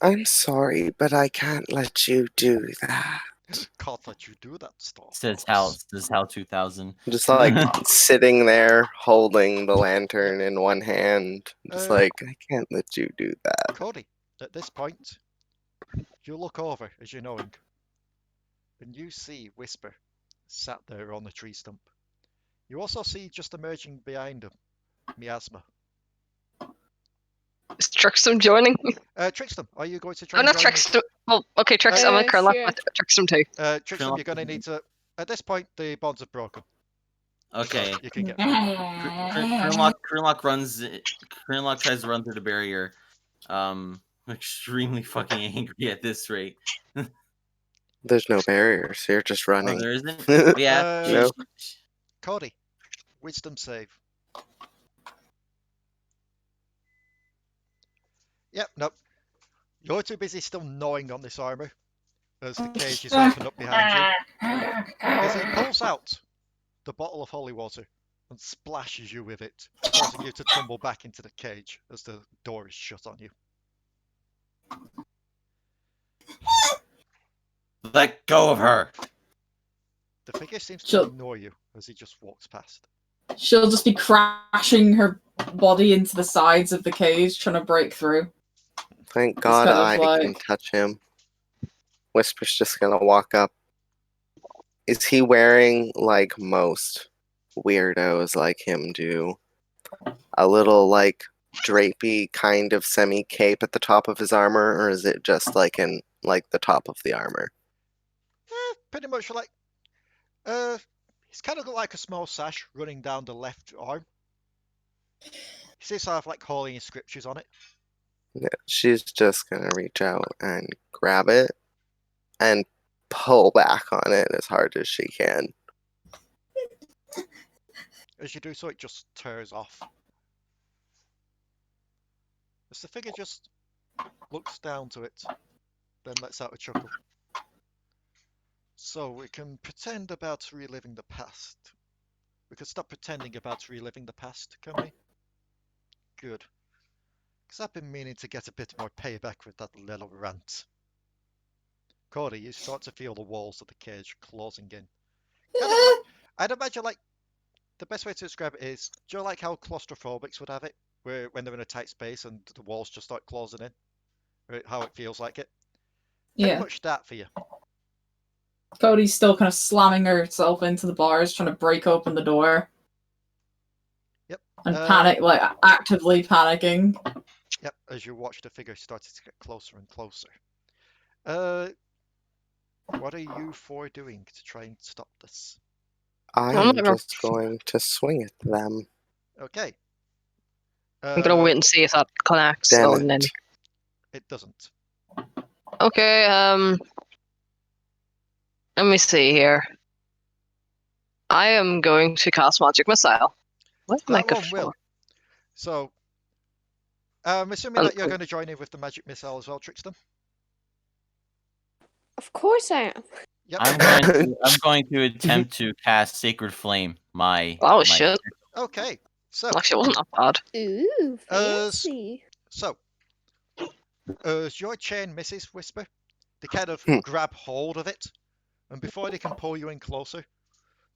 I'm sorry, but I can't let you do that. Can't let you do that, Star. Says Hal 2000. I'm just like sitting there holding the lantern in one hand. Just like, I can't let you do that. Cody, at this point, you look over as you're knowing, and you see Whisper sat there on the tree stump. You also see just emerging behind him, Miasma. Is Trickstem joining? Trickstem, are you going to try Oh, and not join me? Trickstem. Well, okay, Trickstem. I'm a Krinlok, sure. but Trickstem too. Trickstem, Krinlok you're going to need to... At this point, the bonds are broken. Okay. So you can get... Krinlok runs. Krinlok tries to run through the barrier. Extremely fucking angry at this rate. There's no barriers. You're just Oh, running. there isn't. Yeah. No. Cody, wisdom save. Yep, nope. You're too busy still gnawing on this armor as the cage is opened up behind you. As he pulls out the bottle of holy water and splashes you with it, causing you to tumble back into the cage as the door is shut on you. Let go of her. The figure seems to Sure. ignore you as he just walks past. She'll just be crashing her body into the sides of the cage, trying to break through. Thank God kind of I can like- touch him. Whisper's just gonna walk up. Is he wearing like most weirdos like him do? A little like drapey kind of semi cape at the top of his armor, or is it just like in like the top of the armor? Pretty much like... he's kind of got like a small sash running down the left arm. He seems to have like holy inscriptions on it. Yeah, she's just gonna reach out and grab it and pull back on it as hard as she can. As you do so, it just tears off. As the figure just looks down to it, then lets out a chuckle. So we can pretend about reliving the past. We can stop pretending about reliving the past, can we? Good. Because I've been meaning to get a bit more payback with that little rant. Cody, you start to feel the walls of the cage closing in. Kind of like, I'd imagine like The best way to describe it is, do you like how claustrophobics would have it, where when they're in a tight space and the walls just start closing in, right? How it feels like it. Pretty Yeah. much that for you. Cody's still kind of slamming herself into the bars, trying to break open the door. Yep. And actively panicking. Yep. As you watch the figure starting to get closer and closer. What are you four doing to try and stop this? I'm just going to swing at them. Okay. I'm gonna wait and see if that connects. Damn And then... It doesn't. Okay, let me see here. I am going to cast Magic Missile. What That one will. So, I'm assuming that you're going to join in with the magic missile as well, Trickstem? Of course I am. Yep. I'm going to attempt to cast Sacred Flame. Oh shit. Okay. So actually, it wasn't that bad. Ooh, fancy. As your chain misses, Whisper, they kind of grab hold of it, and before they can pull you in closer,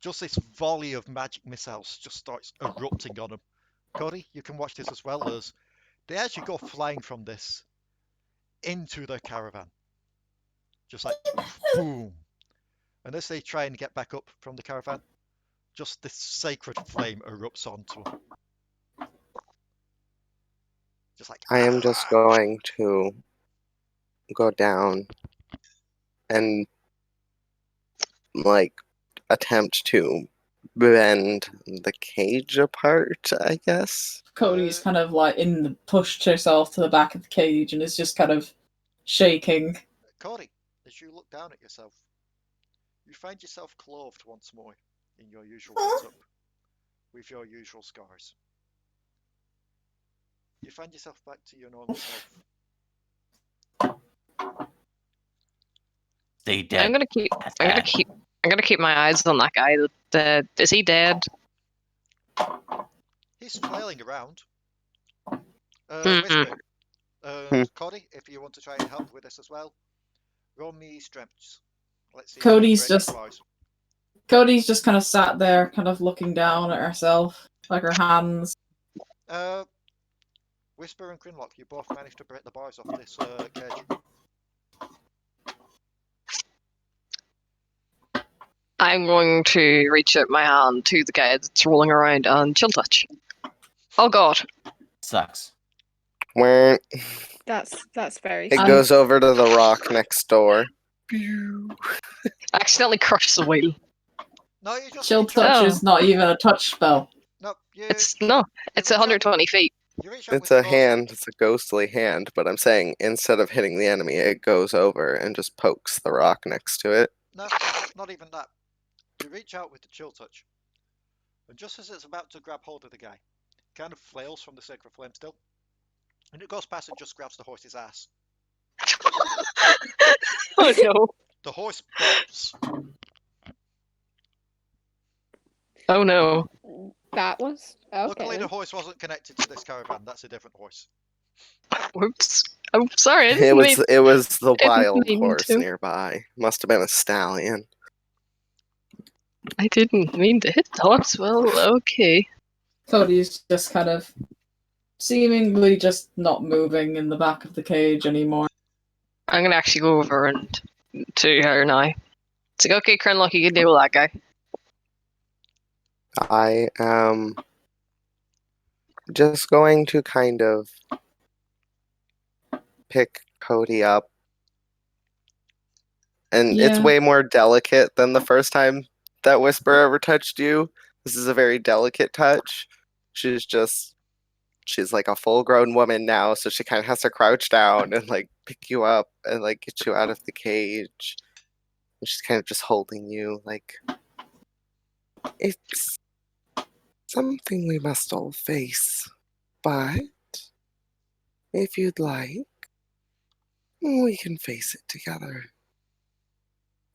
just this volley of magic missiles just starts erupting on them. Codi, you can watch this as well, as they actually go flying from this into their caravan. Just like boom. And as they try and get back up from the caravan, just this sacred flame erupts onto them. Just like I am just going to go down and like attempt to bend the cage apart, I guess. Cody's kind of like pushed herself to the back of the cage and is just kind of shaking. Codi, as you look down at yourself, you find yourself clothed once more in your usual getup, with your usual scars. You find yourself back to your normal self. Stay dead. I'm gonna keep my eyes on that guy. Is he dead? He's flailing around. Whisper. Codi, if you want to try and help with this as well, roll me strengths. Let's see. Cody's just kind of sat there, kind of looking down at herself, like her hands. Whisper and Krinlok, you both managed to break the bars off this cage. I'm going to reach out my hand to the guy that's rolling around and chill touch. Oh god. Sucks. Where That's very. it goes over to the rock next door. Accidentally crushes the wheel. No, you just Chill touch is not even a touch spell. No, it's 120 feet. It's a hand. It's a ghostly hand, but I'm saying instead of hitting the enemy, it goes over and just pokes the rock next to it. No, not even that. You reach out with the chill touch, and just as it's about to grab hold of the guy, it kind of flails from the sacred flame still, and it goes past and just grabs the horse's ass. Oh no. The horse bolts. Oh no. That was okay. Luckily, the horse wasn't connected to this caravan. That's a different horse. Whoops. I'm sorry. It was the wild mean horse to. nearby. Must have been a stallion. I didn't mean to hit the horse. Well, okay. Cody's just kind of seemingly just not moving in the back of the cage anymore. I'm gonna actually go over and to her now. It's like, okay, Krinlok, you can deal with that guy. I am just going to kind of pick Codi up. And it's way more delicate than the first time that Whisper ever touched you. This is a very delicate touch. She's like a full-grown woman now, so she kind of has to crouch down and like pick you up and like get you out of the cage. And she's kind of just holding you like it's something we must all face. But if you'd like, we can face it together.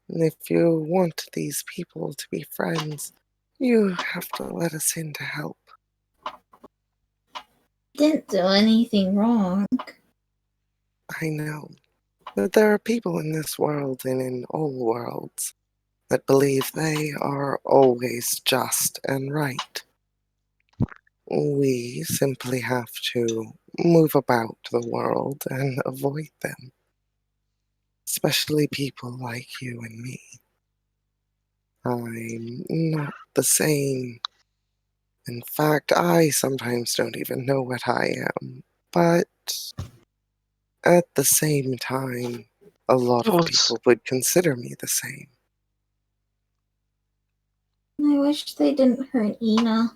And if you want these people to be friends, you have to let us in to help. Didn't do anything wrong. I know. But there are people in this world and in all worlds that believe they are always just and right. We simply have to move about the world and avoid them. Especially people like you and me. I'm not the same. In fact, I sometimes don't even know what I am. But at the same time, a lot of people would consider me the same. I wish they didn't hurt Ina.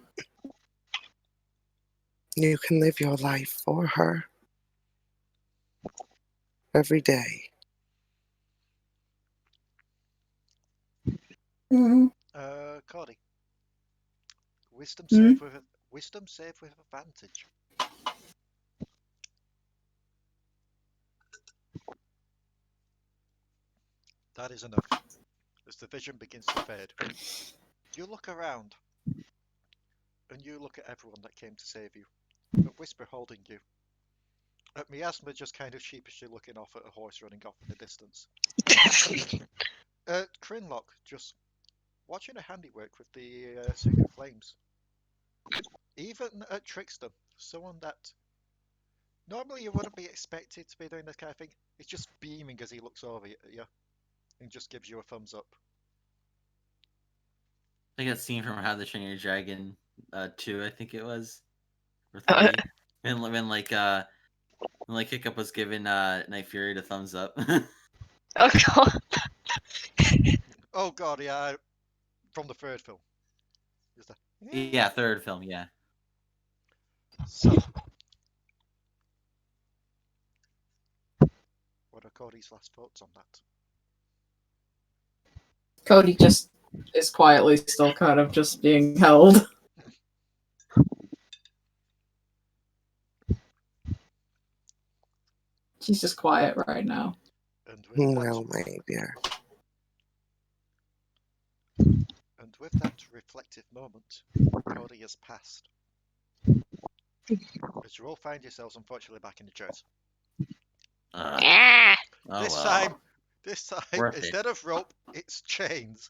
You can live your life for her. Every day. Codi. Wisdom Hmm? save with advantage. That is enough. As the vision begins to fade, you look around, and you look at everyone that came to save you. At Whisper holding you. At Miasma just kind of sheepishly looking off at a horse running off in the distance. At Krinlok just watching her handiwork with the Sacred Flames. Even at Trickstem, someone that normally you wouldn't be expected to be doing this kind of thing, is just beaming as he looks over at you and just gives you a thumbs up. I think that scene from How to Train Your Dragon 2, I think it was, or 3, when Hiccup was giving Night Fury the thumbs up. Oh god. Oh god, yeah, from the third film. Is that? Yeah, third film, yeah. So, what are Cody's last thoughts on that? Codi just is quietly still kind of just being held. She's just quiet right now. And with Well, that, my dear. and with that reflective moment, Cody has passed. As you all find yourselves unfortunately back in the church. Ah. Oh, This well. time, Worth it. instead of rope, it's chains.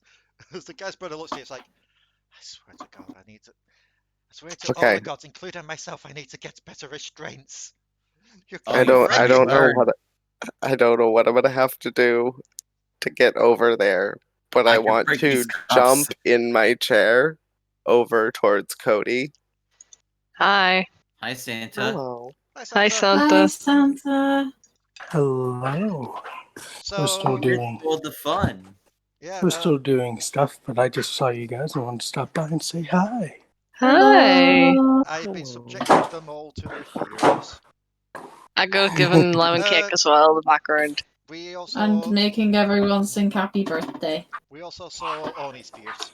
As the guy's brother looks at you, it's like, I swear to God, I need to. I swear to all Okay. the gods, including myself, I need to get better restraints. You're Oh, I getting you don't know learn. I don't know what I'm gonna have to do to get over there, but I can want break to these cuffs. jump in my chair over towards Cody. Hi. Hi, Santa. Hello. Hi, Santa. Hi, Santa. Hello. So, We're still doing Well, the fun. yeah, we're still doing stuff, but I just saw you guys and wanted to stop by and say hi. Hi. Hello. I've been subjecting them all to their fears. I got given lemon cake as well in the background. We also And making everyone sing happy birthday. saw Oni's fears.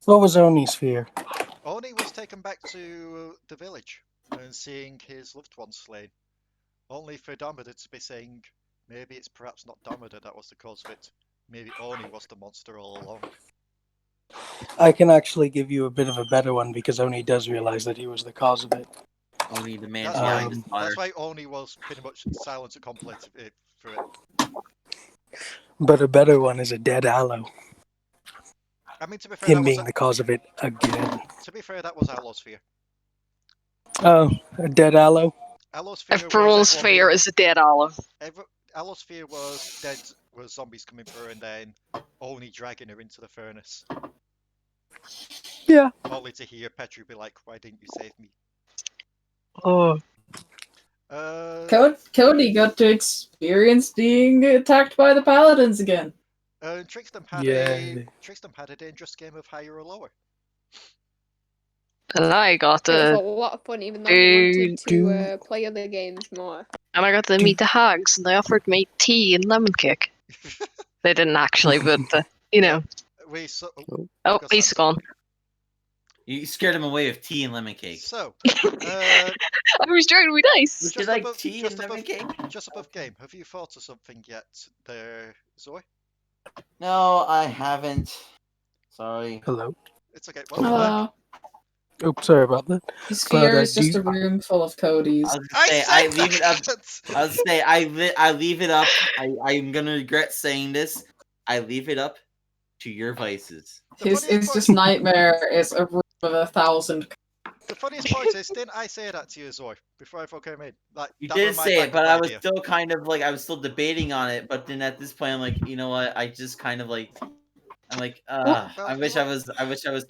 What was Oni's fear? Oni was taken back to the village and seeing his loved ones slain. Only for Damadur to be saying, maybe it's perhaps not Damadur that was the cause of it. Maybe Oni was the monster all along. I can actually give you a bit of a better one because Oni does realize that he was the cause of it. Oni, the man That's behind why. his daughter. That's why Oni was pretty much silent and complete for it. But a better one is a dead Allo. I mean, to be fair, Him being the cause of it again. To be fair, that was Allo's fear. Oh, a dead Allo? Allo's fear Everyone's fear is a dead olive. Allo's fear was zombies coming through and then Oni dragging her into the furnace. Yeah. Only to hear Petru be like, "Why didn't you save me?" Oh. Cody got to experience being attacked by the paladins again. Trickstem had a dangerous game of higher or lower. And I got It was a to lot of fun, even though I wanted to play other games more. and I got to meet the hags, and they offered me tea and lemon cake. They didn't actually, but you know. Oh, he's gone. You scared him away with tea and lemon cake. So, I was trying to be nice. Would you like tea and lemon cake? Just above game, have you thought of something yet there, Zoe? No, I haven't. Sorry. Hello. It's okay. Hello. Oh, sorry about that. His fear is just a room full of Codys. I leave it up. I was say I leave it up. I'm gonna regret saying this. I leave it up to your vices. The His funniest part- just nightmare is a room of 1,000. The funniest part is, didn't I say that to you, Zoe, before I came in? Like, You that did was my say it, but backup I was idea. still kind of like I was still debating on it. But then at this point, I'm like, you know what? I just kind of like, I'm like, Well, I wish I was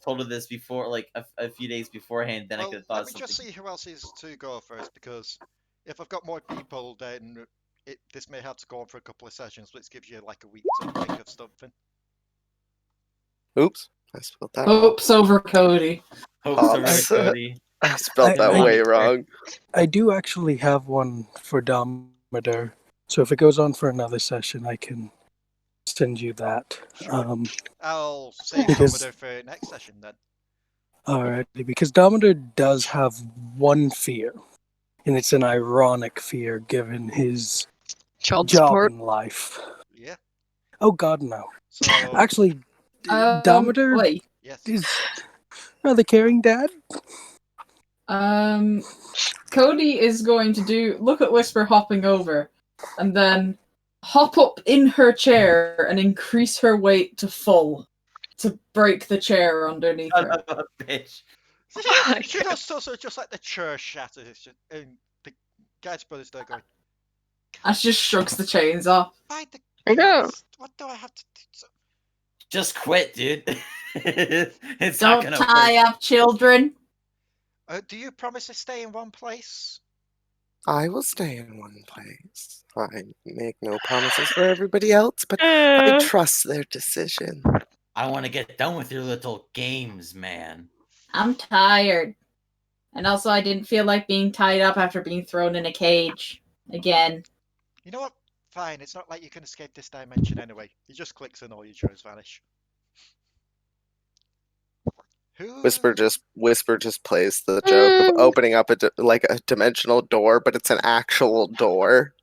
told of this before, like a few days beforehand. Then I could have thought let of me something. just see who else is to go first, because if I've got more people, then this may have to go on for a couple of sessions, which gives you like a week to think of something. Oops, I spelled that. Hopes over Cody. Hopes over Cody. I spelled that way wrong. I do actually have one for Damadur, so if it goes on for another session, I can send you that. Sure. I'll save because- Damadur for next session then. Alrighty, because Damadur does have one fear, and it's an ironic fear given his Child job support. in life. Yeah. Oh God, no! So Actually, Damadur Wait. yes. is rather caring dad. Cody is going to look at Whisper hopping over, and then hop up in her chair and increase her weight to full to break the chair underneath Son her. of a bitch. She does so just like the chair shatters, and the Gadget Brothers they're going. And she just shrugs the chains off. By the I know. gods, what do I have to do? Just quit, dude. It's not Don't gonna tie work. up children. Do you promise to stay in one place? I will stay in one place. I make no promises for everybody else, but I trust their decision. I want to get done with your little games, man. I'm tired. And also, I didn't feel like being tied up after being thrown in a cage. Again. You know what? Fine, it's not like you can escape this dimension anyway. You just click and all your joys vanish. Whisper just plays the joke of opening up like a dimensional door, but it's an actual door.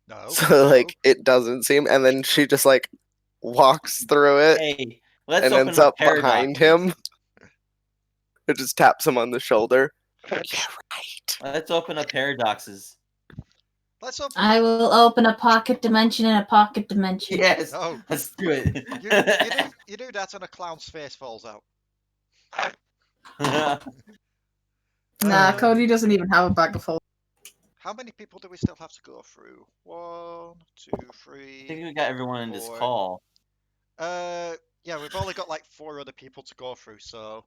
No. So like it doesn't seem, and then she just like walks through it Hey, let's and open ends up up behind paradoxes. him. It just taps him on the shoulder. Yeah, right. Let's open up paradoxes. Let's open. I will open a pocket dimension in a pocket dimension. Yes. No. Let's do it. You do that and a clown's face falls out. Nah, Cody doesn't even have a bag of holding. How many people do we still have to go through? 1, 2, 3. I think we got everyone in this 4. call. Yeah, we've only got like 4 other people to go through, so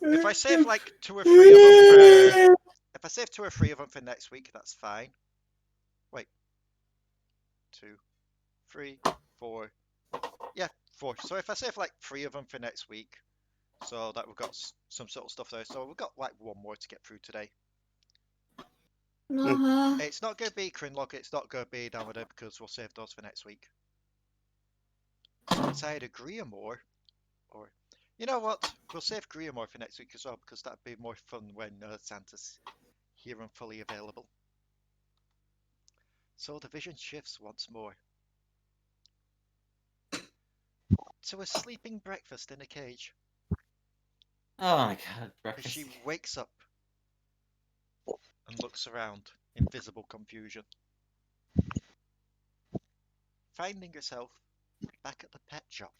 if I save like 2 or 3 of them if I save 2 or 3 of them for next week, that's fine. Wait. 2, 3, 4. Yeah, 4. So if I save like 3 of them for next week, so that we've got some sort of stuff there. So we've got like 1 more to get through today. It's not going to be Krinlok, it's not going to be Damadur because we'll save those for next week. So it's either Griamore or... You know what? We'll save Griamore for next week as well because that'd be more fun when Santa's here and fully available. So the vision shifts once more. To a sleeping breakfast in a cage. Oh my god, As breakfast. she wakes up and looks around in visible confusion. Finding herself back at the pet shop.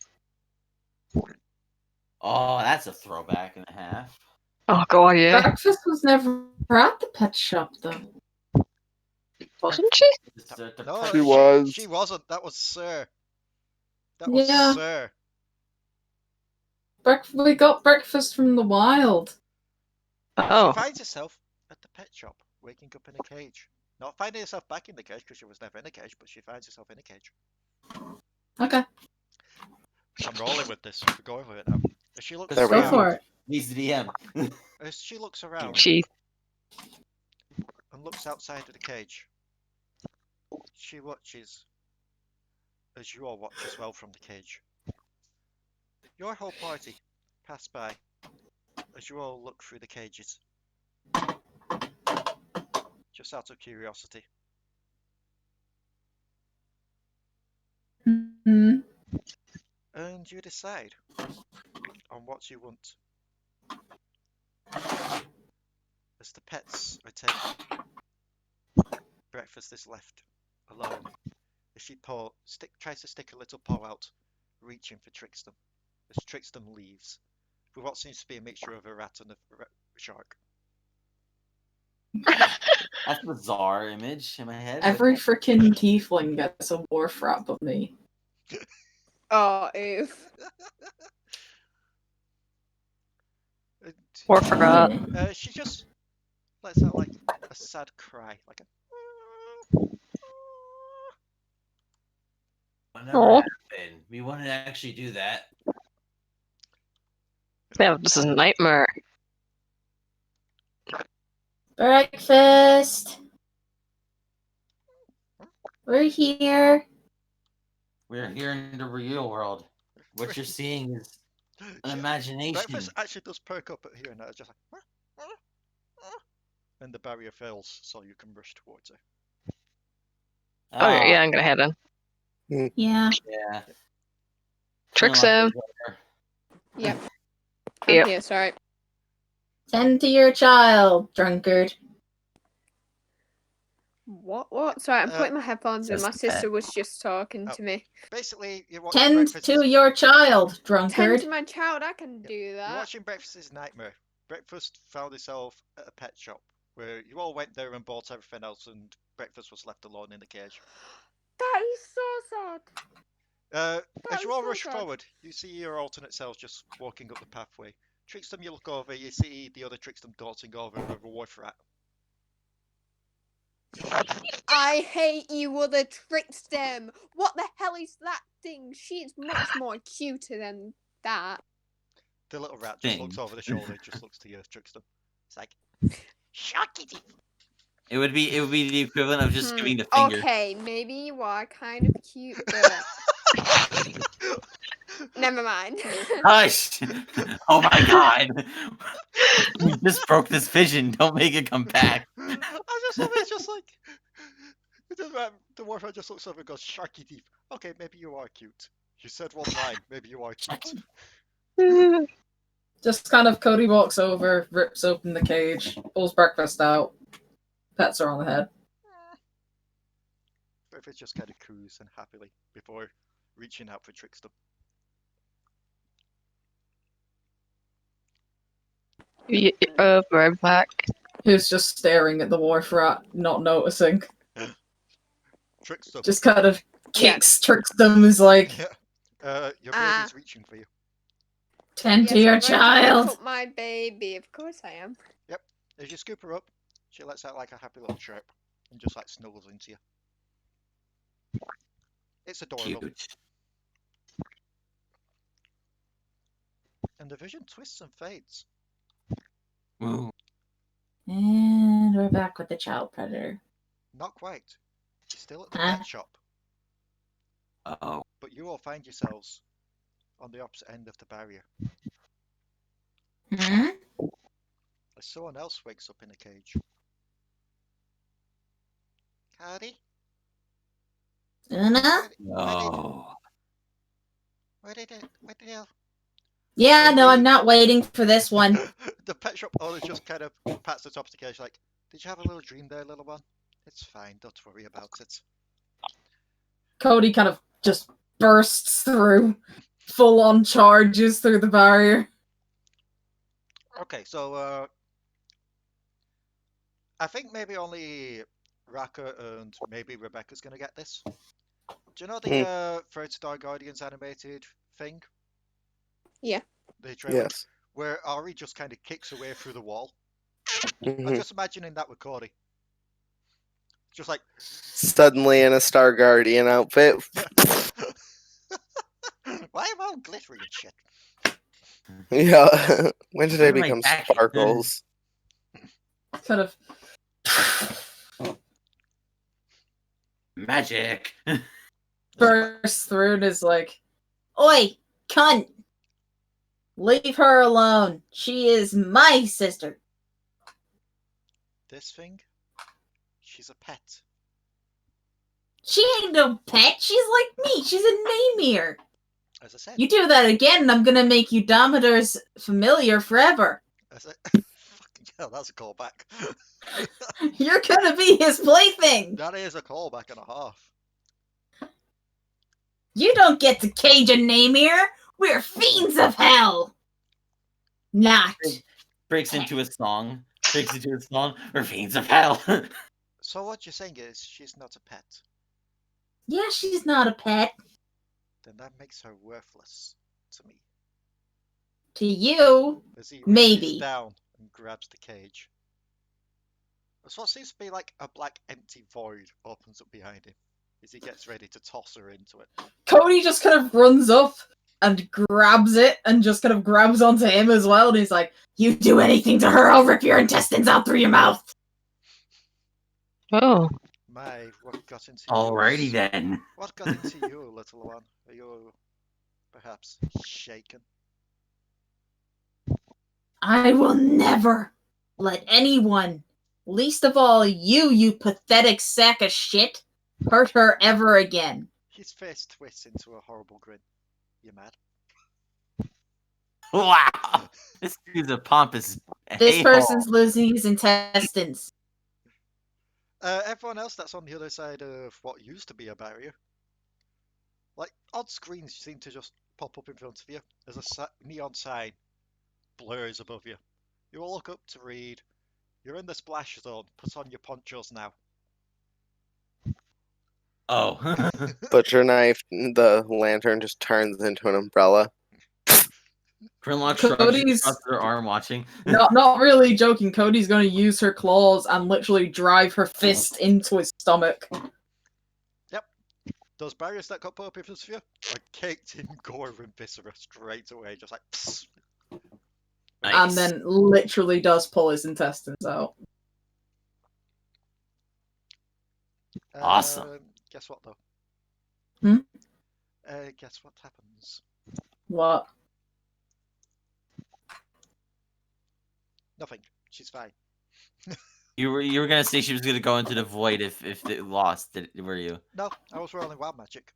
Oh, that's a throwback and a half. Oh god, yeah. Breakfast was never at the pet shop, though. Wasn't she? No, She was. She wasn't. That was Sir. That Yeah. was Sir. We got breakfast from the wild. Oh. She finds herself at the pet shop, waking up in a cage. Not finding herself back in the cage because she was never in a cage, but she finds herself in a cage. Okay. I'm rolling with this. We're going with it now. As she looks There we Go around, for it. He's the DM. as she looks around She. and looks outside of the cage, she watches as you all watch as well from the cage. Your whole party pass by as you all look through the cages. Just out of curiosity. Mm-hmm. And you decide on what you want. As the pets are taken, breakfast is left alone. As she tries to stick a little paw out reaching for Trickstem as Trickstem leaves with what seems to be a mixture of a rat and a shark. That's a bizarre image in my head. Every freaking tiefling gets a wharf rat but me. Oh, ew. Or forgot. She just lets out like a sad cry, like a. Whatever Aw. happened? We want to actually do that. Yeah, this is a nightmare. Breakfast. We're here. We're here in the real world. What you're seeing is an imagination. Breakfast actually does perk up at hearing that. It's just like. And the barrier fails, so you can rush towards it. Okay, yeah, I'm gonna head in. Yeah. Yeah. Trickstem. Yep. I'm Yep. here, sorry. Tend to your child, drunkard. What? Sorry, I'm putting my headphones in. says My the sister pet. was just talking to me. Basically, you're watching Tend Breakfast. to your child, Tend drunkard. to my child, I can do You're that. watching Breakfast's nightmare. Breakfast found himself at a pet shop where you all went there and bought everything else, and Breakfast was left alone in the cage. That is so sad. As That you is all so rush sad. forward, you see your alternate selves just walking up the pathway. Trickstem, you look over, you see the other Trickstem dancing over with a wolf rat. I hate you, other Trickstem. What the hell is that thing? She's much more cuter than that. The little rat just Thing. looks over the shoulder, just looks to you, Trickstem. It's like, shocky. It would be the equivalent of just giving the finger. Okay, maybe you are kind of cute, but never mind. Hush! Oh my god! You just broke this vision. Don't make it come back. I just love it. It's just like the wolf rat just looks over and goes, "Sharky deep." Okay, maybe you are cute. You said one line. Maybe you are cute. Just kind of Codi walks over, rips open the cage, pulls breakfast out, pets her on the head. Breakfast just kind of cruising happily before reaching out for Trickstem. Right back. Who's just staring at the wharf rat, not noticing. Trickstem. Just kind of kicks Trickstem, is like, Your baby's reaching for you. Tend to Yes, your I'm going to child. pick up my baby. Of course I am. Yep. As you scoop her up, she lets out like a happy little chirp and just like snuggles into you. It's adorable. Cute. And the vision twists and fades. Ooh. And we're back with the child predator. Not quite. She's still at the Huh? pet shop, Uh-oh. but you all find yourselves on the opposite end of the barrier. Hmm? As someone else wakes up in a cage. Codi? Una? No. Where did it? Yeah, no, I'm not waiting for this one. The pet shop owner just kind of pats the top of the cage like, "Did you have a little dream there, little one? It's fine, don't worry about it." Codi kind of just bursts through, full on charges through the barrier. Okay, so I think maybe only Raka and maybe Rebecca's gonna get this. Do you know the Third Star Guardians animated thing? Yeah. The trailer Yes. where Ari just kind of kicks away through the wall. Mhm. I'm just imagining that with Codi. Just like Suddenly in a Star Guardian outfit. why am I all glittery and shit? Yeah. When did I Where am I become back? Sparkles? Kind of Magic. bursts through and is like, Oi, cunt! Leave her alone. She is my sister. This thing, she's a pet. She ain't no pet. She's like me. She's a Namr. As I said, You do that again, and I'm gonna make you Damadur's familiar forever. fucking hell, that's a callback. You're gonna be his plaything. That is a callback and a half. You don't get to cage a Namr. We're fiends of hell. Not. Breaks into a song. We're fiends of hell. So what you're saying is she's not a pet. Yeah, she's not a pet. Then that makes her worthless to me. To you, As he reaches maybe. down and grabs the cage. As what seems to be like a black empty void opens up behind him as he gets ready to toss her into it. Codi just kind of runs up and grabs it and just kind of grabs onto him as well. And he's like, You do anything to her, I'll rip your intestines out through your mouth. Oh. My, what got into Alrighty you? then. What got into you, little one? Are you perhaps shaken? I will never let anyone, least of all you pathetic sack of shit, hurt her ever again. His face twists into a horrible grin. You mad? Wow. This dude's a pompous This a-hole. person's losing his intestines. Everyone else that's on the other side of what used to be a barrier. Like, odd screens seem to just pop up in front of you as a neon sign blurs above you. You all look up to read, "You're in the splash zone. Put on your ponchos now." Oh. Butcher knife, the lantern just turns into an umbrella. Krinlok shrugs Cody's- across their arm watching. not really joking. Cody's going to use her claws and literally drive her fist into his stomach. Those barriers that got put up in front of you are caked in gore and viscera straight away, just like psst. Nice. And then literally does pull his intestines out. Awesome. Guess what though? Hmm? Guess what happens? What? Nothing. She's fine. You were gonna say she was gonna go into the void if they lost. Were you? No, I was rolling wild magic.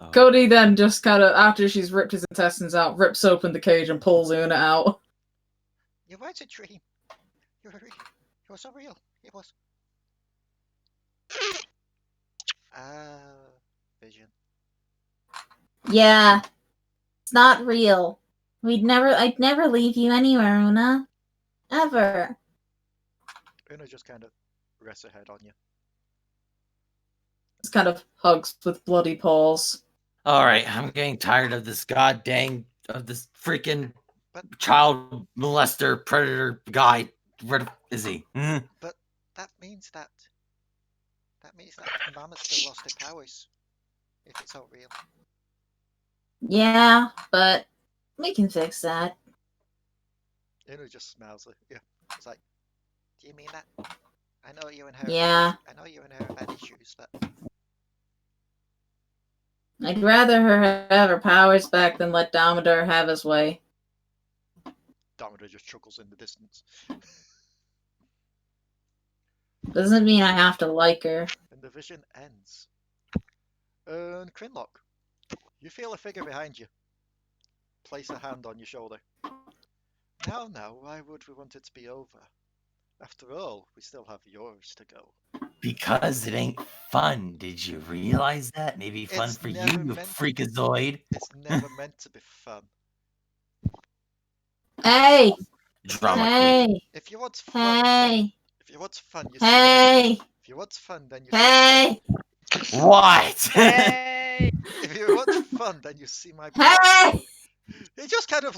Oh. Cody then just kind of, after she's ripped his intestines out, rips open the cage and pulls Una out. It was a dream. It was so real. It was. Vision. Yeah. It's not real. I'd never leave you anywhere, Una. Ever. Una just kind of rests her head on you. Just kind of hugs with bloody paws. All right, I'm getting tired of this of this freaking But child molester predator guy. Where is he? Hmm? but that means that Mama still lost her powers. If it's all real. Yeah, but we can fix that. Una just smiles at you. It's like, do you mean that? I know you and her. Yeah. I know you and her have had issues, but I'd rather her have her powers back than let Damadur have his way. Damadur just chuckles in the distance. Doesn't mean I have to like her. And the vision ends. And Krinlok, you feel a figure behind you. Place a hand on your shoulder. Now, why would we want it to be over? After all, we still have yours to go. Because it ain't fun. Did you realize that? Maybe fun It's for you, never you meant- freakazoid. It's never meant to be fun. Hey! Drama queen. Hey! If you want fun, Hey! if you want fun, you Hey! if you want fun, then you Hey! What? Hey! if you want fun, then you see my brother. Hey! He just kind of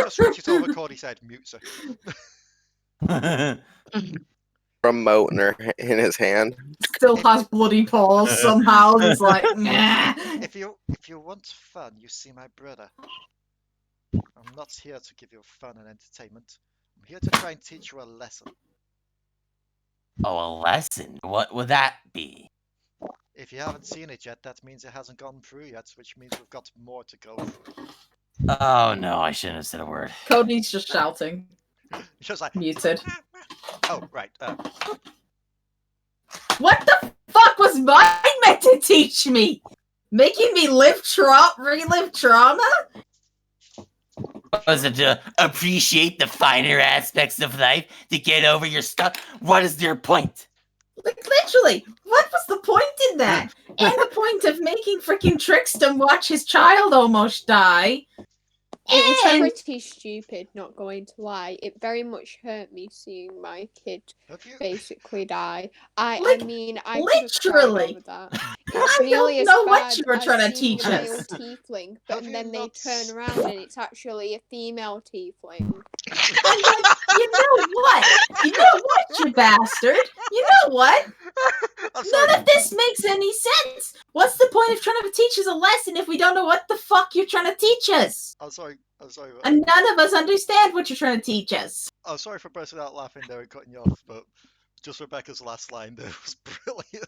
just reaches over Codi's head, mutes her. Remote in his hand. Still has bloody paws somehow. Just like, nah. If you want fun, you see my brother. I'm not here to give you fun and entertainment. I'm here to try and teach you a lesson. Oh, a lesson? What would that be? If you haven't seen it yet, that means it hasn't gone through yet, which means we've got more to go through. Oh no, I shouldn't have said a word. Cody's just shouting. It's just like Muted. Oh right. What the fuck was mine meant to teach me? Making me relive trauma? Was it to appreciate the finer aspects of life? To get over your stuff? What is your point? Like, literally, what was the point in that? And the point of making freaking Trickstem watch his child almost die. It was And pretty stupid, not going to lie. It very much hurt me seeing my kid Have you? basically die. I Like, mean, I could have cried literally. over that. It's I nearly don't as know what bad you were as trying to seeing teach a male us. tiefling, Have but you then they not turn around and it's actually a female tiefling. I'm like, you know what? You know what, you bastard? You know what? I'm sorry. None of this makes any sense. What's the point of trying to teach us a lesson if we don't know what the fuck you're trying to teach us? I'm sorry. I'm sorry. And none of us understand what you're trying to teach us. I'm sorry for bursting out laughing there and cutting you off, but just Rebecca's last line there was brilliant.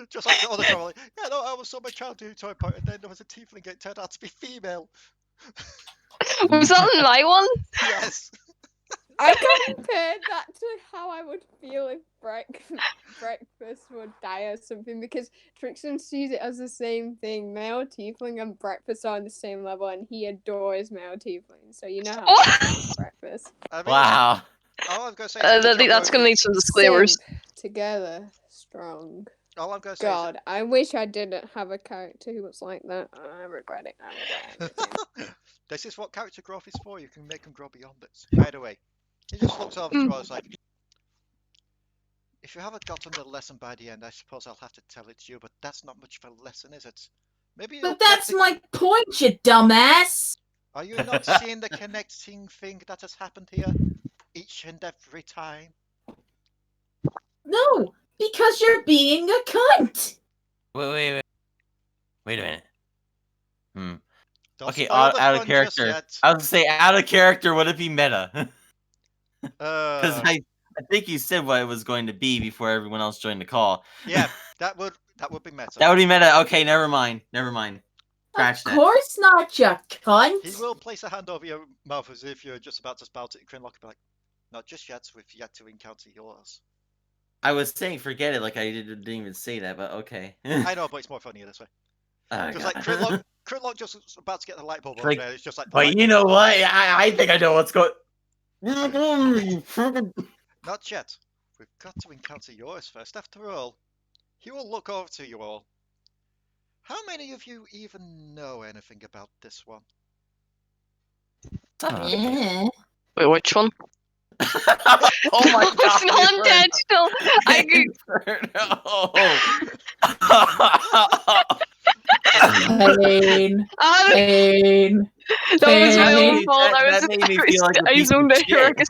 Just like the other girl, like, yeah, no, I was so my childhood toy part, and then there was a tiefling that turned out to be female. Was that in my one? Yes. I compared that to how I would feel if breakfast would die or something, because Trickstem sees it as the same thing. Male tiefling and breakfast are on the same level, and he adores male tiefling. So you know how much he loves breakfast. I mean, Wow. all I'm gonna say I is good think job, that's going to need some disclaimers. Simp, together, strong. all I'm gonna say God, I wish I didn't have a character who was like that. I regret it. I regret everything. this is what character growth is for. You can make them grow beyond this. By the way, he just looks over to us like, if you haven't gotten the lesson by the end, I suppose I'll have to tell it to you, but that's not much of a lesson, is it? Maybe But that's my point, you dumbass. Are you not seeing the connecting thing that has happened here each and every time? No, because you're being a cunt. Wait a minute. Don't Okay, spoil out the of fun just character. yet. I was gonna say out of character. Would it be meta? Because Uh, I think you said what it was going to be before everyone else joined the call. yeah, that would be meta. That would be meta. Okay, never mind. Scratch Of that. course not, you cunt. He will place a hand over your mouth as if you're just about to spout it. Krinlok will be like, not just yet, we've yet to encounter yours. I was saying forget it, like I didn't even say that, but okay. I know, but it's more funny this way. Oh, Just God. like Krinlok just was about to get the light bulb over Like, there. It's just like, the but light you bulb. know what? I think I know what's going. Not yet. We've got to encounter yours first. After all, he will look over to you all. How many of you even know anything about this one? Yeah. Wait, which one? Oh my God! It's not intentional. I Pain. Pain. That was my Pain. own fault. That made me feel like a I piece of zoned out shit.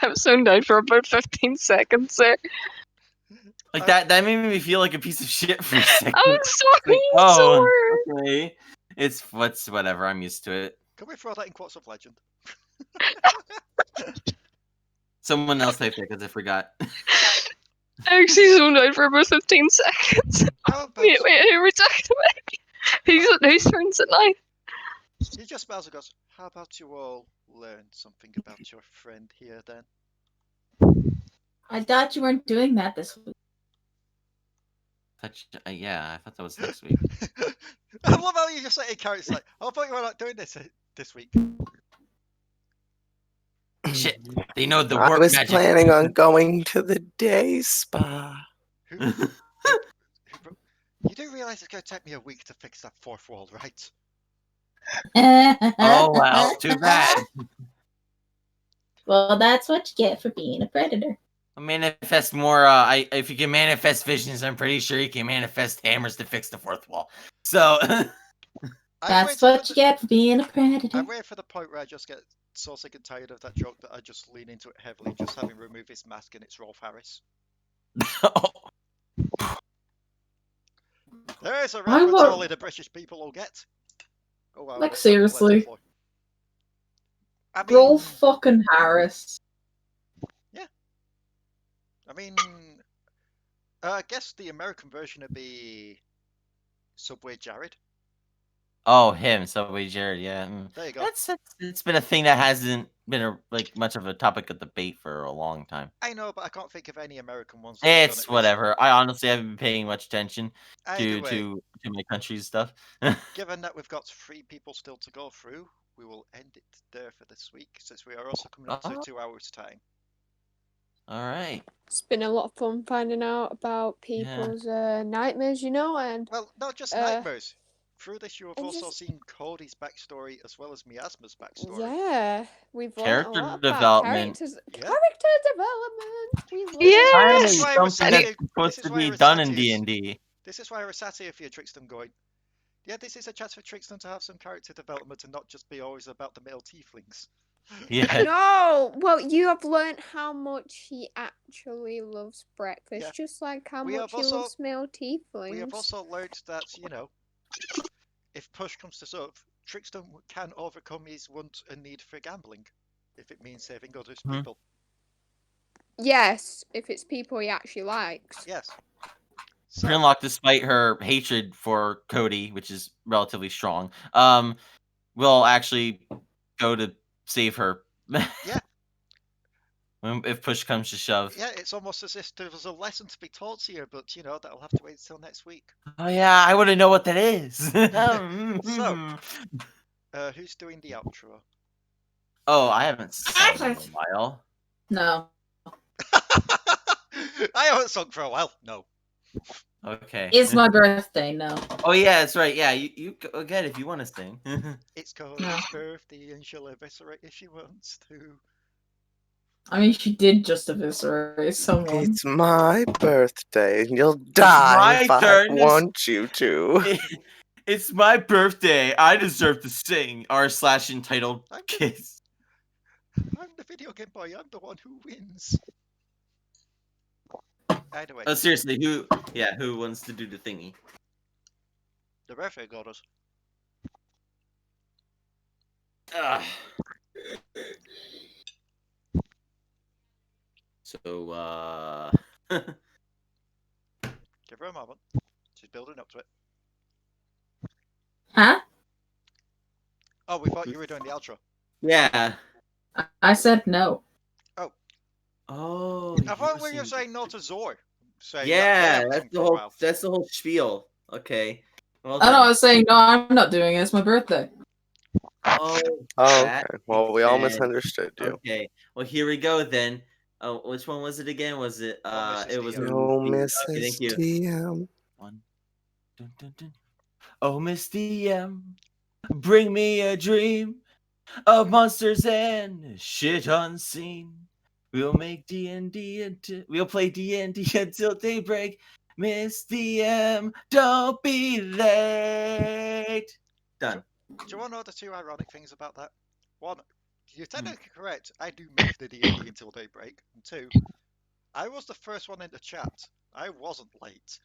I zoned out for about 15 seconds there. Like that made me feel like a piece of shit for a second. I'm sorry. Like, sorry. Okay. It's whatever. I'm used to it. Can we throw that in quotes of legend? Someone else typed it because I forgot. I actually zoned out for about 15 seconds. How about Wait, who are we talking about? Whose turns it now? he just smiles and goes, how about you all learn something about your friend here then? I thought you weren't doing that this week. Yeah, I thought that was next week. I love how you just say in character like, I thought you were not doing this week. Shit, they know the I work was magic. planning on going to the day spa. You do realize it's going to take me a week to fix that fourth wall, right? Oh well, too bad. Well, that's what you get for being a predator. Manifest more. If you can manifest visions, I'm pretty sure you can manifest hammers to fix the fourth wall. So That's what you get for being a predator. I'm waiting for the point where I just get so sick and tired of that joke that I just lean into it heavily, just having removed his mask and it's Rolf Harris. There's a reference only the British people will get. Oh, wow, Like, seriously. I mean, Rolf fucking Harris. yeah. I mean, I guess the American version would be Subway Jared. Oh, him, Subway Jared, yeah. There you go. It's been a thing that hasn't been much of a topic of debate for a long time. I know, but I can't think of any American ones. It's whatever. I honestly haven't been paying much attention Either to my country's stuff. Given that we've got 3 people still to go through, we will end it there for this week, since we are also coming up to 2 hours time. All right. It's been a lot of fun finding out about people's nightmares, you know, and Well, not just uh, nightmares. Through this, you have and also just seen Codi's backstory as well as Miasma's backstory. yeah, we've learned a Character lot about development. characters, Yeah. character development. We've learned Yeah. about This is Finally, why something Rosati- that's supposed this to is why be done in Rosati is- D&D. This is why I sat here for your Trickstem going, yeah, this is a chance for Trickstem to have some character development and not just be always about the male tieflings. Yeah. No, well, you have learned how much he actually loves breakfast, Yeah. just like how We much have he also- loves male tieflings. We have also learned that, you know, if push comes to shove, Trickstem can overcome his want and need for gambling, if it means saving other Mhm. people. Yes, if it's people he actually likes. Yes. So, Krinlok, despite her hatred for Codi, which is relatively strong, will actually go to save her. Yeah. If push comes to shove. yeah, it's almost as if there was a lesson to be taught here, but, you know, that'll have to wait until next week. Oh yeah, I wouldn't know what that is. So- who's doing the outro? Oh, I haven't sung in a while. No. I haven't sung for a while. No. Okay. It's my birthday, no. Oh yeah, that's right. Yeah, you go again if you want to sing. It's Cody's birthday and she'll eviscerate if she wants to. I mean, she did just eviscerate someone. It's my birthday, and you'll die my if I turn to want you to. It's my birthday. I deserve to sing. R/entitled I'm kiss. I'm the video game boy. I'm the one who wins. Anyway, Oh seriously, who wants to do the thingy? the birthday goddess. Ugh. So Give her a moment. She's building up to it. Huh? Oh, we thought you were doing the outro. yeah. I said no. Oh, I thought we were saying no to Zor. Saying yeah, that that's the whole spiel. Okay. Well, I know, I then. was saying, no, I'm not doing it. It's my birthday. Oh, Oh, that okay. Well, we all makes sense. misunderstood you. Okay. Well, here we go then. Oh, which one was it again? Was it? Mrs. It was. DM. No, Okay, Mrs. thank you. DM. One. Dun, dun, dun. Oh, Miss DM, bring me a dream of monsters and shit unseen. We'll make D&D we'll play D&D until daybreak. Miss DM, don't be late. Done. Do you want to know the two ironic things about that? One, you're technically correct. I do make the D&D until daybreak. And two, I was the first one in the chat. I wasn't late.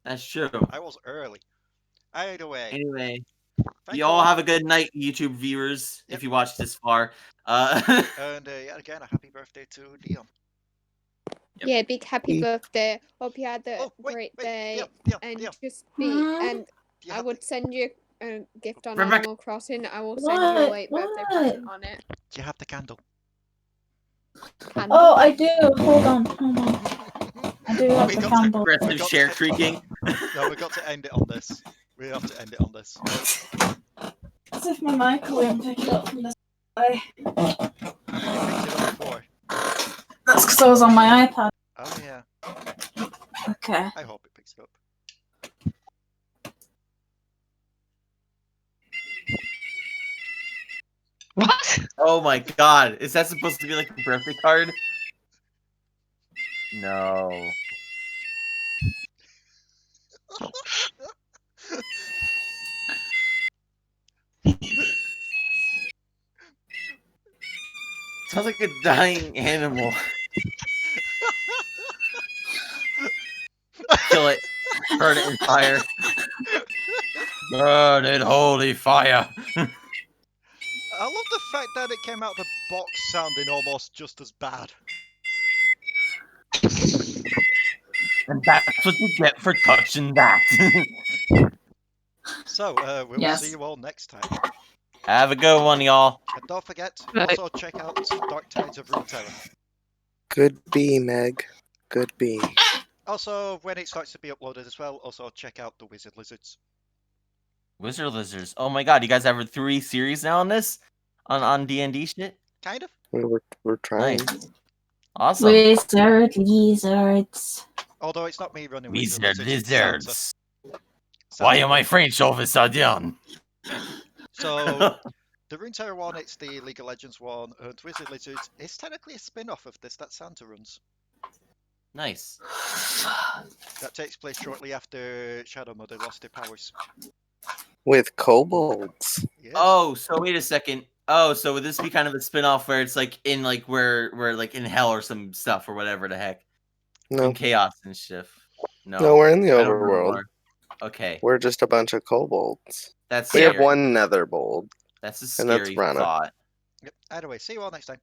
That's true. I was early. Either way, Anyway, thank you all have a good night, YouTube viewers, Yep. if you watched this far. And yet again, a happy birthday to Dion. Yep. Yeah, big happy birthday. Hope you had a Oh, wait, great wait, day. Dion, And Dion. just be. And Do you I have would send you a gift on Rebecca. Animal Crossing. I will send you a What? late birthday What? present on it. Do you have the candle? Candle. Oh, I do. Hold on. I do have We the got to- candle. Aggressive got share to- creaking. No, we've got to end it on this. We have to end it on this. As if my mic wouldn't pick it up from this way. You picked it up before. That's because I was on my iPad. Oh yeah. Okay. I hope it picks it up. What? Oh my god. Is that supposed to be like a birthday card? No. Sounds like a dying animal. Kill it. Burn it in fire. Burn it, holy fire. I love the fact that it came out the box sounding almost just as bad. And that's what you get for touching that. So, we will Yes. see you all next time. Have a good one, y'all. And don't forget, Right. also check out Dark Tides of Runeterra. Good bee, Meg. Good bee. Also, when it starts to be uploaded as well, also check out the Wizard Lizards. Wizard Lizards. Oh my god, you guys have 3 series now on this? On D&D shit? Kind of. We're trying. Nice. Awesome. Lizards. Although it's not me running with the Wizard lizards, it's Santa. lizards. Santa Why am I running. French all of a sudden? So, the Runeterra one, it's the League of Legends one, and Wizard Lizards is technically a spin-off of this that Santa runs. Nice. That takes place shortly after Shadow Mother lost her powers. With kobolds. Yes. Oh, so wait a second. Oh, so would this be kind of a spin-off where it's like in like where like in hell or some stuff or whatever the heck? No. In chaos and shit. No, we're in the I don't remember overworld. more. Okay. We're just a bunch of kobolds. That's We scary. have one netherbold. That's a and that's scary Ranna. thought. Yep. Anyway, see you all next time.